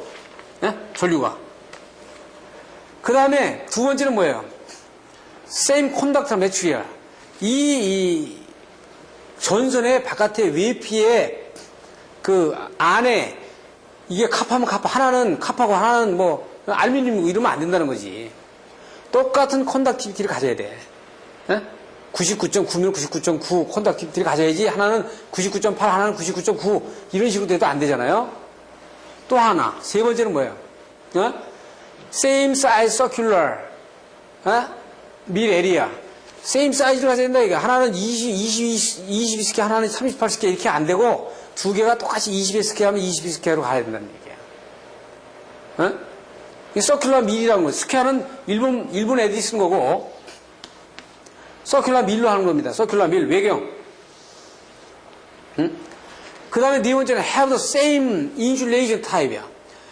전류가. 그 다음에 두 번째는 뭐예요? same conductor material. 이 전선의 바깥에 외피에 그 안에 이게 카파면 카파, 하나는 카파고 하나는 뭐 알루미늄이고 이러면 안 된다는 거지. 똑같은 컨덕티비티를 가져야 돼. 99.9면 99.9 컨덕티비티를 가져야지. 하나는 99.8, 하나는 99.9 이런 식으로 돼도 안 되잖아요. 또 하나, 세 번째는 뭐예요? Same size circular mill area. same size를 가져야 된다 이거. 하나는 22스퀘어, 하나는 38스퀘어 이렇게 안 되고 두 개가 똑같이 21스퀘어 하면 22스퀘어로 가야 된다는 얘기야. 이 서큘러 밀이라는 거예요. 스퀘어는 일본 애들이 쓴 거고, 서큘러 밀로 하는 겁니다. 서큘러 밀, 외경. 그 다음에 네 번째는 have the same insulation type이야.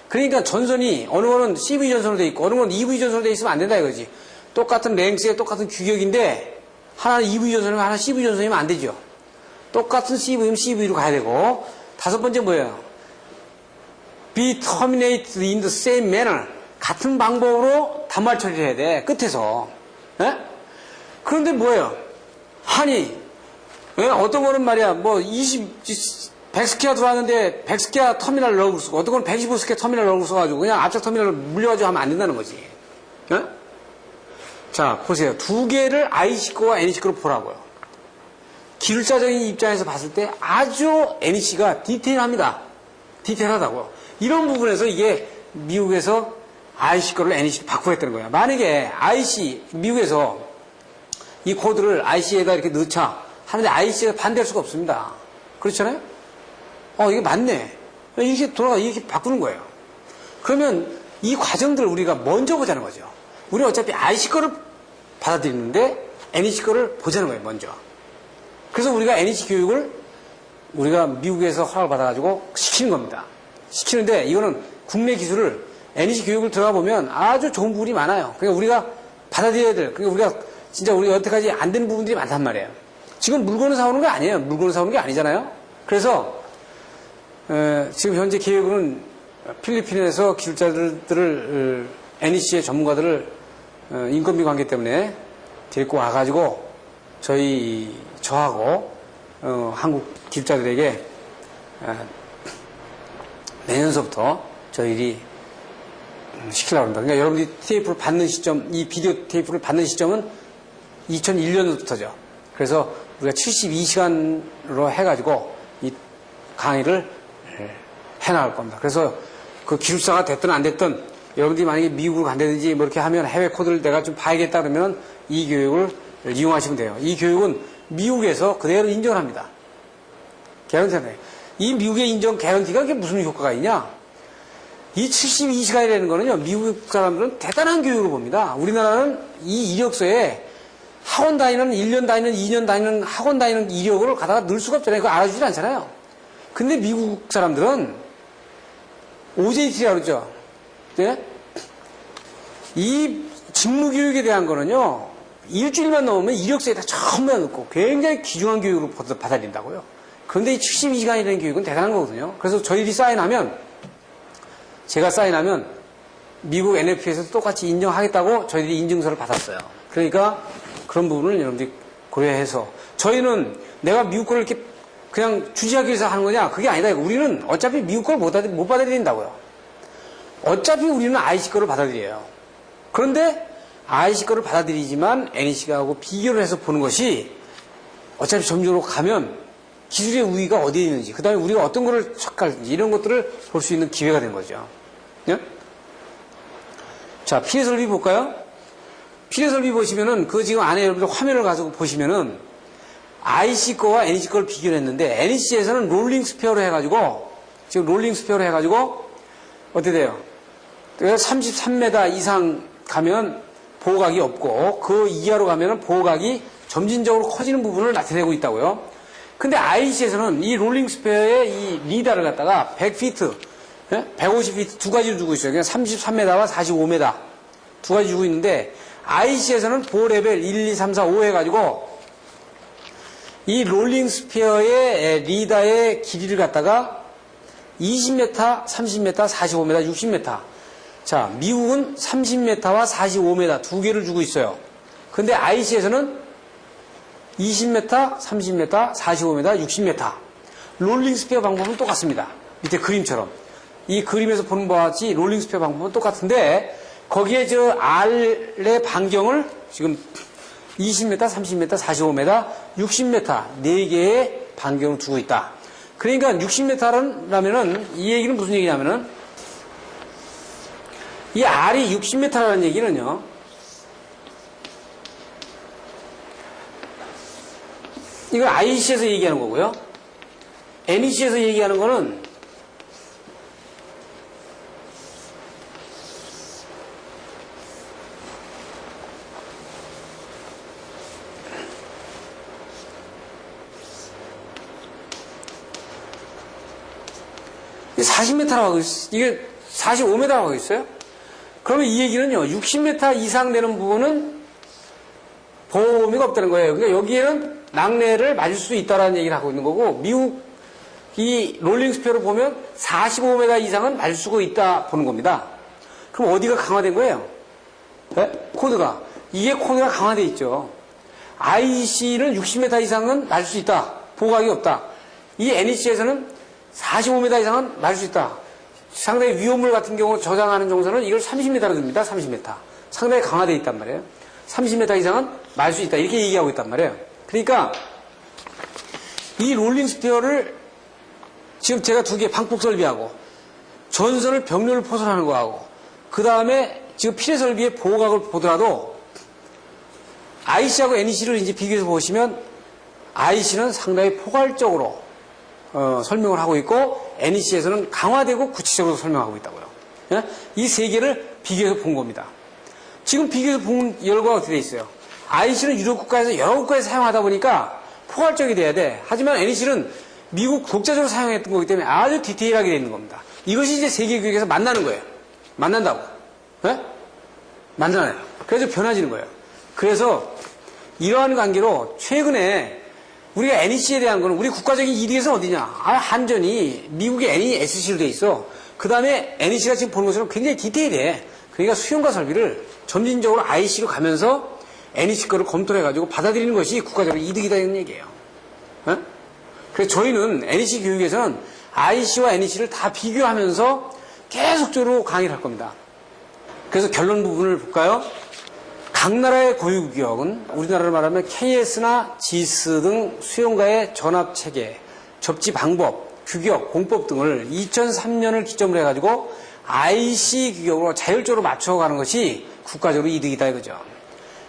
그러니까 전선이, 어느 거는 CV 전선으로 돼 있고, 어느 거는 EV 전선으로 돼 있으면 안 된다 이거지. 똑같은 랭스에 똑같은 규격인데, 하나는 EV 전선이면 하나는 CV 전선이면 안 되죠. 똑같은 CV면 CV로 가야 되고, 다섯 번째 뭐예요? be terminated in the same manner. 같은 방법으로 단말 처리를 해야 돼. 끝에서. 그런데 뭐예요? 아니, 어떤 거는 말이야, 100스퀘어 들어왔는데 100스퀘어 터미널을 넣고 쓰고, 어떤 거는 125스퀘어 터미널을 넣고 써가지고, 그냥 앞쪽 터미널을 물려가지고 하면 안 된다는 거지. 자, 보세요. 두 개를 IC거와 NEC거로 보라고요. 기술자적인 입장에서 봤을 때 아주 NEC가 디테일합니다. 디테일하다고요. 이런 부분에서 이게 미국에서 IC 거를 NEC로 바꾸겠다는 거예요. 만약에 미국에서 이 코드를 IC에다 이렇게 넣자 하는데 IC가 반대할 수가 없습니다. 그렇잖아요? 이게 맞네. 이렇게 바꾸는 거예요. 그러면 이 과정들을 우리가 먼저 보자는 거죠. 우리는 어차피 IC 거를 받아들이는데 NEC 거를 보자는 거예요, 먼저. 그래서 우리가 NEC 교육을 우리가 미국에서 허락을 받아가지고 시키는 겁니다. 시키는데 이거는 국내 기술을 NEC 교육을 들어가 보면 아주 좋은 부분이 많아요. 그러니까 우리가 받아들여야 될, 그러니까 우리가 진짜 우리가 여태까지 안 되는 부분들이 많단 말이에요. 지금 물건을 사오는 게 아니에요. 물건을 사오는 게 아니잖아요. 그래서 지금 현재 계획은 필리핀에서 기술자들을 NEC의 전문가들을 인건비 관계 때문에 데리고 와가지고 저하고 한국 기술자들에게 내년서부터 저희들이 시키려고 합니다. 그러니까 여러분들이 테이프를 받는 시점, 이 비디오 테이프를 받는 시점은 2001년부터죠. 그래서 우리가 72시간으로 해가지고 이 강의를 해나갈 겁니다. 그래서 그 기술사가 됐든 안 됐든 여러분들이 만약에 미국을 간다든지 뭐 이렇게 하면 해외 코드를 내가 좀 봐야겠다 그러면 이 교육을 이용하시면 돼요. 이 교육은 미국에서 그대로 인정을 합니다. 개런티네. 이 미국의 인정 개런티가 그게 무슨 효과가 있냐? 이 72시간이라는 거는요, 미국 사람들은 대단한 교육을 봅니다. 우리나라는 이 이력서에 학원 다니는 1년 다니는 2년 다니는 학원 다니는 이력을 갖다가 넣을 수가 없잖아요. 그거 알아주질 않잖아요. 근데 미국 사람들은 OJT라고 그러죠. 네? 이 직무교육에 대한 거는요, 일주일만 넘으면 이력서에 다 전부 다 넣고 굉장히 귀중한 교육을 받아들인다고요. 그런데 이 72시간이라는 교육은 대단한 거거든요. 그래서 저희들이 제가 사인하면 미국 NFP에서 똑같이 인정하겠다고 저희들이 인증서를 받았어요. 그러니까 그런 부분을 여러분들이 고려해서 저희는 내가 미국 거를 이렇게 그냥 주지하기 위해서 하는 거냐? 그게 아니다. 우리는 어차피 미국 걸 못 받아들인다고요. 어차피 우리는 IC 거를 받아들여요. 그런데 IC 거를 받아들이지만 NEC 하고 비교를 해서 보는 것이 어차피 점유로 가면 기술의 우위가 어디에 있는지, 그 다음에 우리가 어떤 거를 척할지 이런 것들을 볼 수 있는 기회가 된 거죠. 네? 자, 피해 설비 볼까요? 피해 설비 보시면은 그 지금 안에 여러분들 화면을 가지고 보시면은 IC 거와 NEC 거를 비교를 했는데 NEC에서는 롤링 스페어로 해가지고 지금 롤링 스페어로 해가지고 어떻게 돼요? 33m 이상 가면 보호각이 없고 그 이하로 가면은 보호각이 점진적으로 커지는 부분을 나타내고 있다고요. 근데 IC에서는 이 롤링 스페어의 이 리다를 갖다가 100피트, 150피트 두 가지로 주고 있어요. 그냥 33m와 45m 두 가지 주고 있는데 IC에서는 보호 레벨 1, 2, 3, 4, 5 해가지고 이 롤링 스페어의 리다의 길이를 갖다가 20m, 30m, 45m, 60m. 자, 미국은 30m와 45m 두 개를 주고 있어요. 근데 IC에서는 20m, 30m, 45m, 60m. 롤링 스페어 방법은 똑같습니다. 밑에 그림처럼. 이 그림에서 보는 바와 같이 롤링 스페어 방법은 똑같은데 거기에 저 R의 반경을 지금 20m, 30m, 45m, 60m 4개의 반경을 두고 있다. 그러니까 60m라면은 이 얘기는 무슨 얘기냐면은 이 R이 60m라는 얘기는요. 이걸 IC에서 얘기하는 거고요. NEC에서 얘기하는 거는 이게 40m라고 하고 있어요. 이게 45m라고 하고 있어요. 그러면 이 얘기는요. 60m 이상 되는 부분은 보호 의미가 없다는 거예요. 그러니까 여기에는 낙뢰를 맞을 수 있다는 얘기를 하고 있는 거고 미국 이 롤링 스페어를 보면 45m 이상은 맞을 수가 있다 보는 겁니다. 그럼 어디가 강화된 거예요? 네? 코드가. 이게 코드가 강화되어 있죠. IC는 60m 이상은 맞을 수 있다. 보호각이 없다. 이 NEC에서는 45m 이상은 맞을 수 있다. 상당히 위험물 같은 경우 저장하는 정서는 이걸 30m로 듭니다. 30m. 상당히 강화되어 있단 말이에요. 30m 이상은 맞을 수 있다. 이렇게 얘기하고 있단 말이에요. 그러니까 이 롤링 스페어를 지금 제가 두 개 방폭 설비하고 전선을 병렬을 포선하는 거하고 그 다음에 지금 필해 설비의 보호각을 보더라도 IC하고 NEC를 이제 비교해서 보시면 IC는 상당히 포괄적으로 설명을 하고 있고 NEC에서는 강화되고 구체적으로 설명하고 있다고요. 예? 이 세 개를 비교해서 본 겁니다. 지금 비교해서 본 결과가 어떻게 돼 있어요? IC는 유럽 국가에서 여러 국가에서 사용하다 보니까 포괄적이 돼야 돼. 하지만 NEC는 미국 독자적으로 사용했던 거기 때문에 아주 디테일하게 되어 있는 겁니다. 이것이 이제 세계 교육에서 만나는 거예요. 만난다고. 예? 만나요. 그래서 변화지는 거예요. 그래서 이러한 관계로 최근에 우리가 NEC에 대한 거는 우리 국가적인 1위에서는 어디냐? 한전이 미국의 NESC로 돼 있어. 그 다음에 NEC가 지금 보는 것처럼 굉장히 디테일해. 그러니까 수용과 설비를 점진적으로 IC로 가면서 NEC 거를 검토를 해가지고 받아들이는 것이 국가적으로 이득이다 이런 얘기예요. 예? 그래서 저희는 NEC 교육에서는 IC와 NEC를 다 비교하면서 계속적으로 강의를 할 겁니다. 그래서 결론 부분을 볼까요? 각 나라의 고유규격은 우리나라로 말하면 KS나 GS 등 수용과의 전압체계, 접지 방법, 규격, 공법 등을 2003년을 기점으로 해가지고 IC 규격으로 자율적으로 맞춰가는 것이 국가적으로 이득이다 이거죠.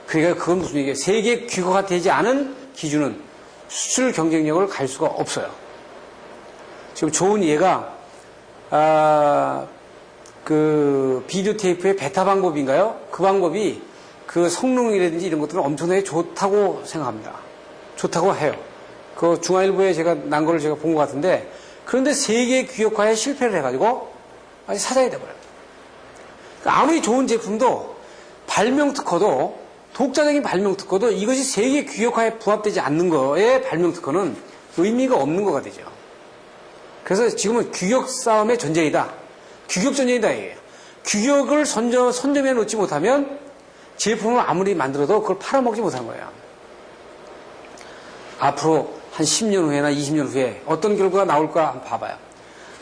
그러니까 그건 무슨 얘기예요? 세계 규격화 되지 않은 기준은 수출 경쟁력을 갈 수가 없어요. 지금 좋은 예가 그 비디오 테이프의 베타 방법인가요? 그 방법이 그 성능이라든지 이런 것들은 엄청나게 좋다고 생각합니다. 좋다고 해요. 그 중앙일보에 제가 난 거를 제가 본 것 같은데 그런데 세계 규격화에 실패를 해가지고 아주 사장이 돼버려요. 그러니까 아무리 좋은 제품도 발명 특허도 독자적인 발명 특허도 이것이 세계 규격화에 부합되지 않는 거에 발명 특허는 의미가 없는 거가 되죠. 그래서 지금은 규격 싸움의 전쟁이다. 규격 전쟁이다 이게요. 규격을 선점해 놓지 못하면 제품을 아무리 만들어도 그걸 팔아먹지 못하는 거예요. 앞으로 한 10년 후에나 20년 후에 어떤 결과가 나올까 한번 봐봐요.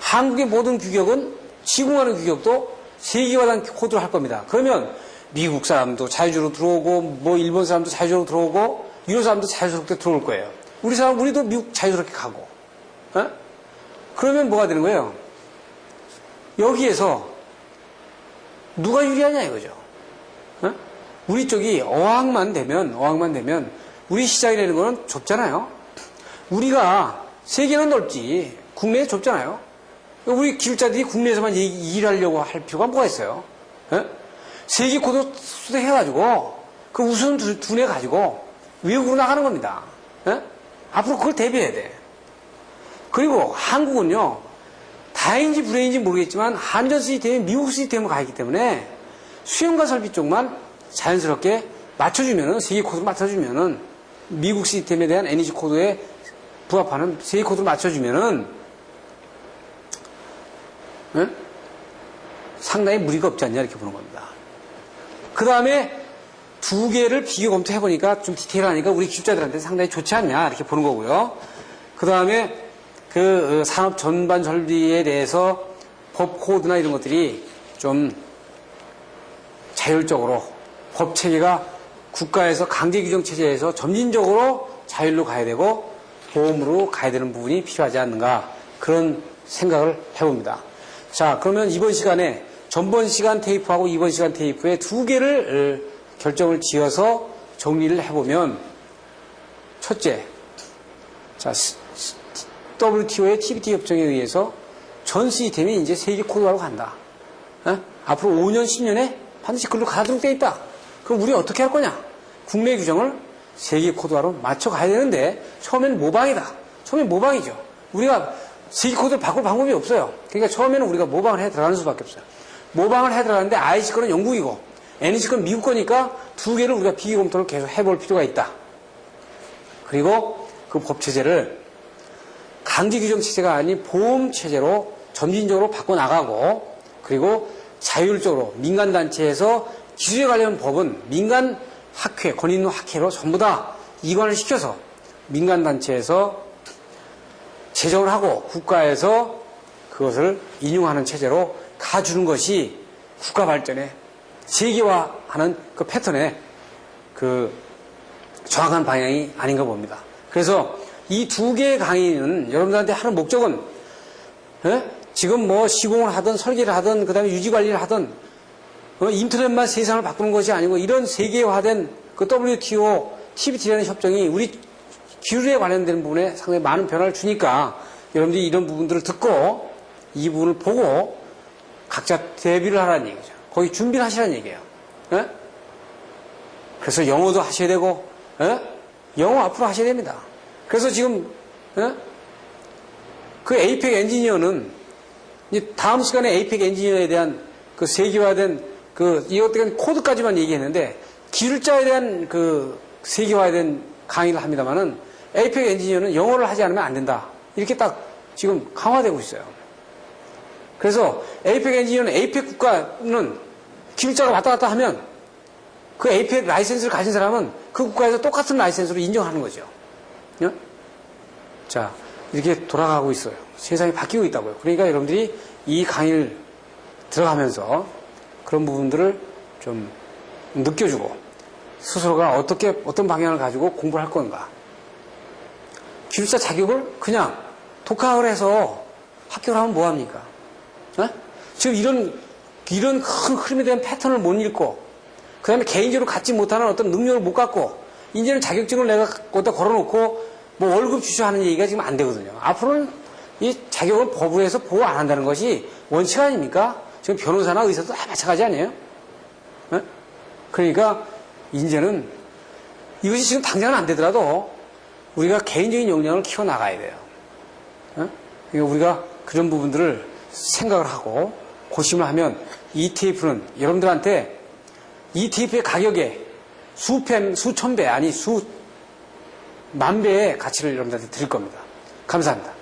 한국의 모든 규격은 시공하는 규격도 세계화된 코드로 할 겁니다. 그러면 미국 사람도 자유주로 들어오고 뭐 일본 사람도 자유주로 들어오고 유럽 사람도 자유스럽게 들어올 거예요. 우리도 미국 자유스럽게 가고. 어? 그러면 뭐가 되는 거예요? 여기에서 누가 유리하냐 이거죠. 어? 우리 쪽이 어항만 되면 우리 시장이라는 거는 좁잖아요. 우리가 세계는 넓지 국내에 좁잖아요. 우리 기술자들이 국내에서만 일하려고 할 필요가 뭐가 있어요? 어? 세계 코드 수행해가지고 그 우선 두뇌 가지고 외국으로 나가는 겁니다. 어? 앞으로 그걸 대비해야 돼. 그리고 한국은요 다행인지 불행인지 모르겠지만 한전 시스템이 미국 시스템으로 가있기 때문에 수용과 설비 쪽만 자연스럽게 맞춰주면은 세계 코드를 맞춰주면은 미국 시스템에 대한 NEC 코드에 부합하는 세계 코드를 맞춰주면은 네? 상당히 무리가 없지 않냐 이렇게 보는 겁니다. 그 다음에 두 개를 비교 검토해보니까 좀 디테일하니까 우리 기술자들한테 상당히 좋지 않냐 이렇게 보는 거고요. 그 다음에 그 산업 전반 설비에 대해서 법 코드나 이런 것들이 좀 자율적으로 법 체계가 국가에서 강제 규정 체제에서 점진적으로 자율로 가야 되고 보험으로 가야 되는 부분이 필요하지 않는가 그런 생각을 해봅니다. 자, 그러면 이번 시간에 전번 시간 테이프하고 이번 시간 테이프의 두 개를 결정을 지어서 정리를 해보면 첫째, 자, WTO의 TBT 협정에 의해서 전 시스템이 이제 세계 코드화로 간다. 앞으로 5년, 10년에 반드시 글로 가도록 돼 있다. 그럼 우리 어떻게 할 거냐? 국내 규정을 세계 코드화로 맞춰 가야 되는데 처음에는 모방이다. 처음엔 모방이죠. 우리가 세계 코드를 바꿀 방법이 없어요. 그러니까 처음에는 우리가 모방을 해 들어가는 수밖에 없어요. 모방을 해 들어가는데 IC 거는 영국이고 NEC 거는 미국 거니까 두 개를 우리가 비교 검토를 계속 해볼 필요가 있다. 그리고 그 법 체제를 강제 규정 체제가 아닌 보험 체제로 점진적으로 바꿔나가고 그리고 자율적으로 민간단체에서 기술에 관련 법은 민간 학회, 권위 있는 학회로 전부 다 이관을 시켜서 민간단체에서 제정을 하고 국가에서 그것을 인용하는 체제로 가주는 것이 국가 발전에 세계화하는 그 패턴에 그 정확한 방향이 아닌가 봅니다. 그래서 이 두 개의 강의는 여러분들한테 하는 목적은 지금 뭐 시공을 하든 설계를 하든 그 다음에 유지관리를 하든 인터넷만 세상을 바꾸는 것이 아니고 이런 세계화된 그 WTO, TBT라는 협정이 우리 기술에 관련된 부분에 상당히 많은 변화를 주니까 여러분들이 이런 부분들을 듣고 이 부분을 보고 각자 대비를 하라는 얘기죠. 거기 준비를 하시라는 얘기예요. 그래서 영어도 하셔야 되고 영어 앞으로 하셔야 됩니다. 그래서 지금 그 에이펙 엔지니어는 다음 시간에 에이펙 엔지니어에 대한 그 세계화된 그 이것들 코드까지만 얘기했는데 기술자에 대한 그 세계화된 강의를 합니다만은 에이펙 엔지니어는 영어를 하지 않으면 안 된다. 이렇게 딱 지금 강화되고 있어요. 그래서 에이펙 엔지니어는 에이펙 국가는 기술자가 왔다 갔다 하면 그 에이펙 라이센스를 가진 사람은 그 국가에서 똑같은 라이센스로 인정하는 거죠. 자, 이렇게 돌아가고 있어요. 세상이 바뀌고 있다고요. 그러니까 여러분들이 이 강의를 들어가면서 그런 부분들을 좀 느껴주고 스스로가 어떤 방향을 가지고 공부를 할 건가. 기술자 자격을 그냥 독학을 해서 합격을 하면 뭐합니까? 지금 이런 큰 흐름에 대한 패턴을 못 읽고 그 다음에 개인적으로 갖지 못하는 어떤 능력을 못 갖고 이제는 자격증을 내가 거기다 걸어놓고 뭐 월급 주셔 하는 얘기가 지금 안 되거든요. 앞으로는 이 자격을 법으로해서 보호 안 한다는 것이 원칙 아닙니까? 지금 변호사나 의사도 다 마찬가지 아니에요? 그러니까 이제는 이것이 지금 당장은 안 되더라도 우리가 개인적인 역량을 키워나가야 돼요. 그러니까 우리가 그런 부분들을 생각을 하고 고심을 하면 이 테이프는 여러분들한테 이 테이프의 가격에 수천 배 아니 수만 배의 가치를 여러분들한테 드릴 겁니다. 감사합니다.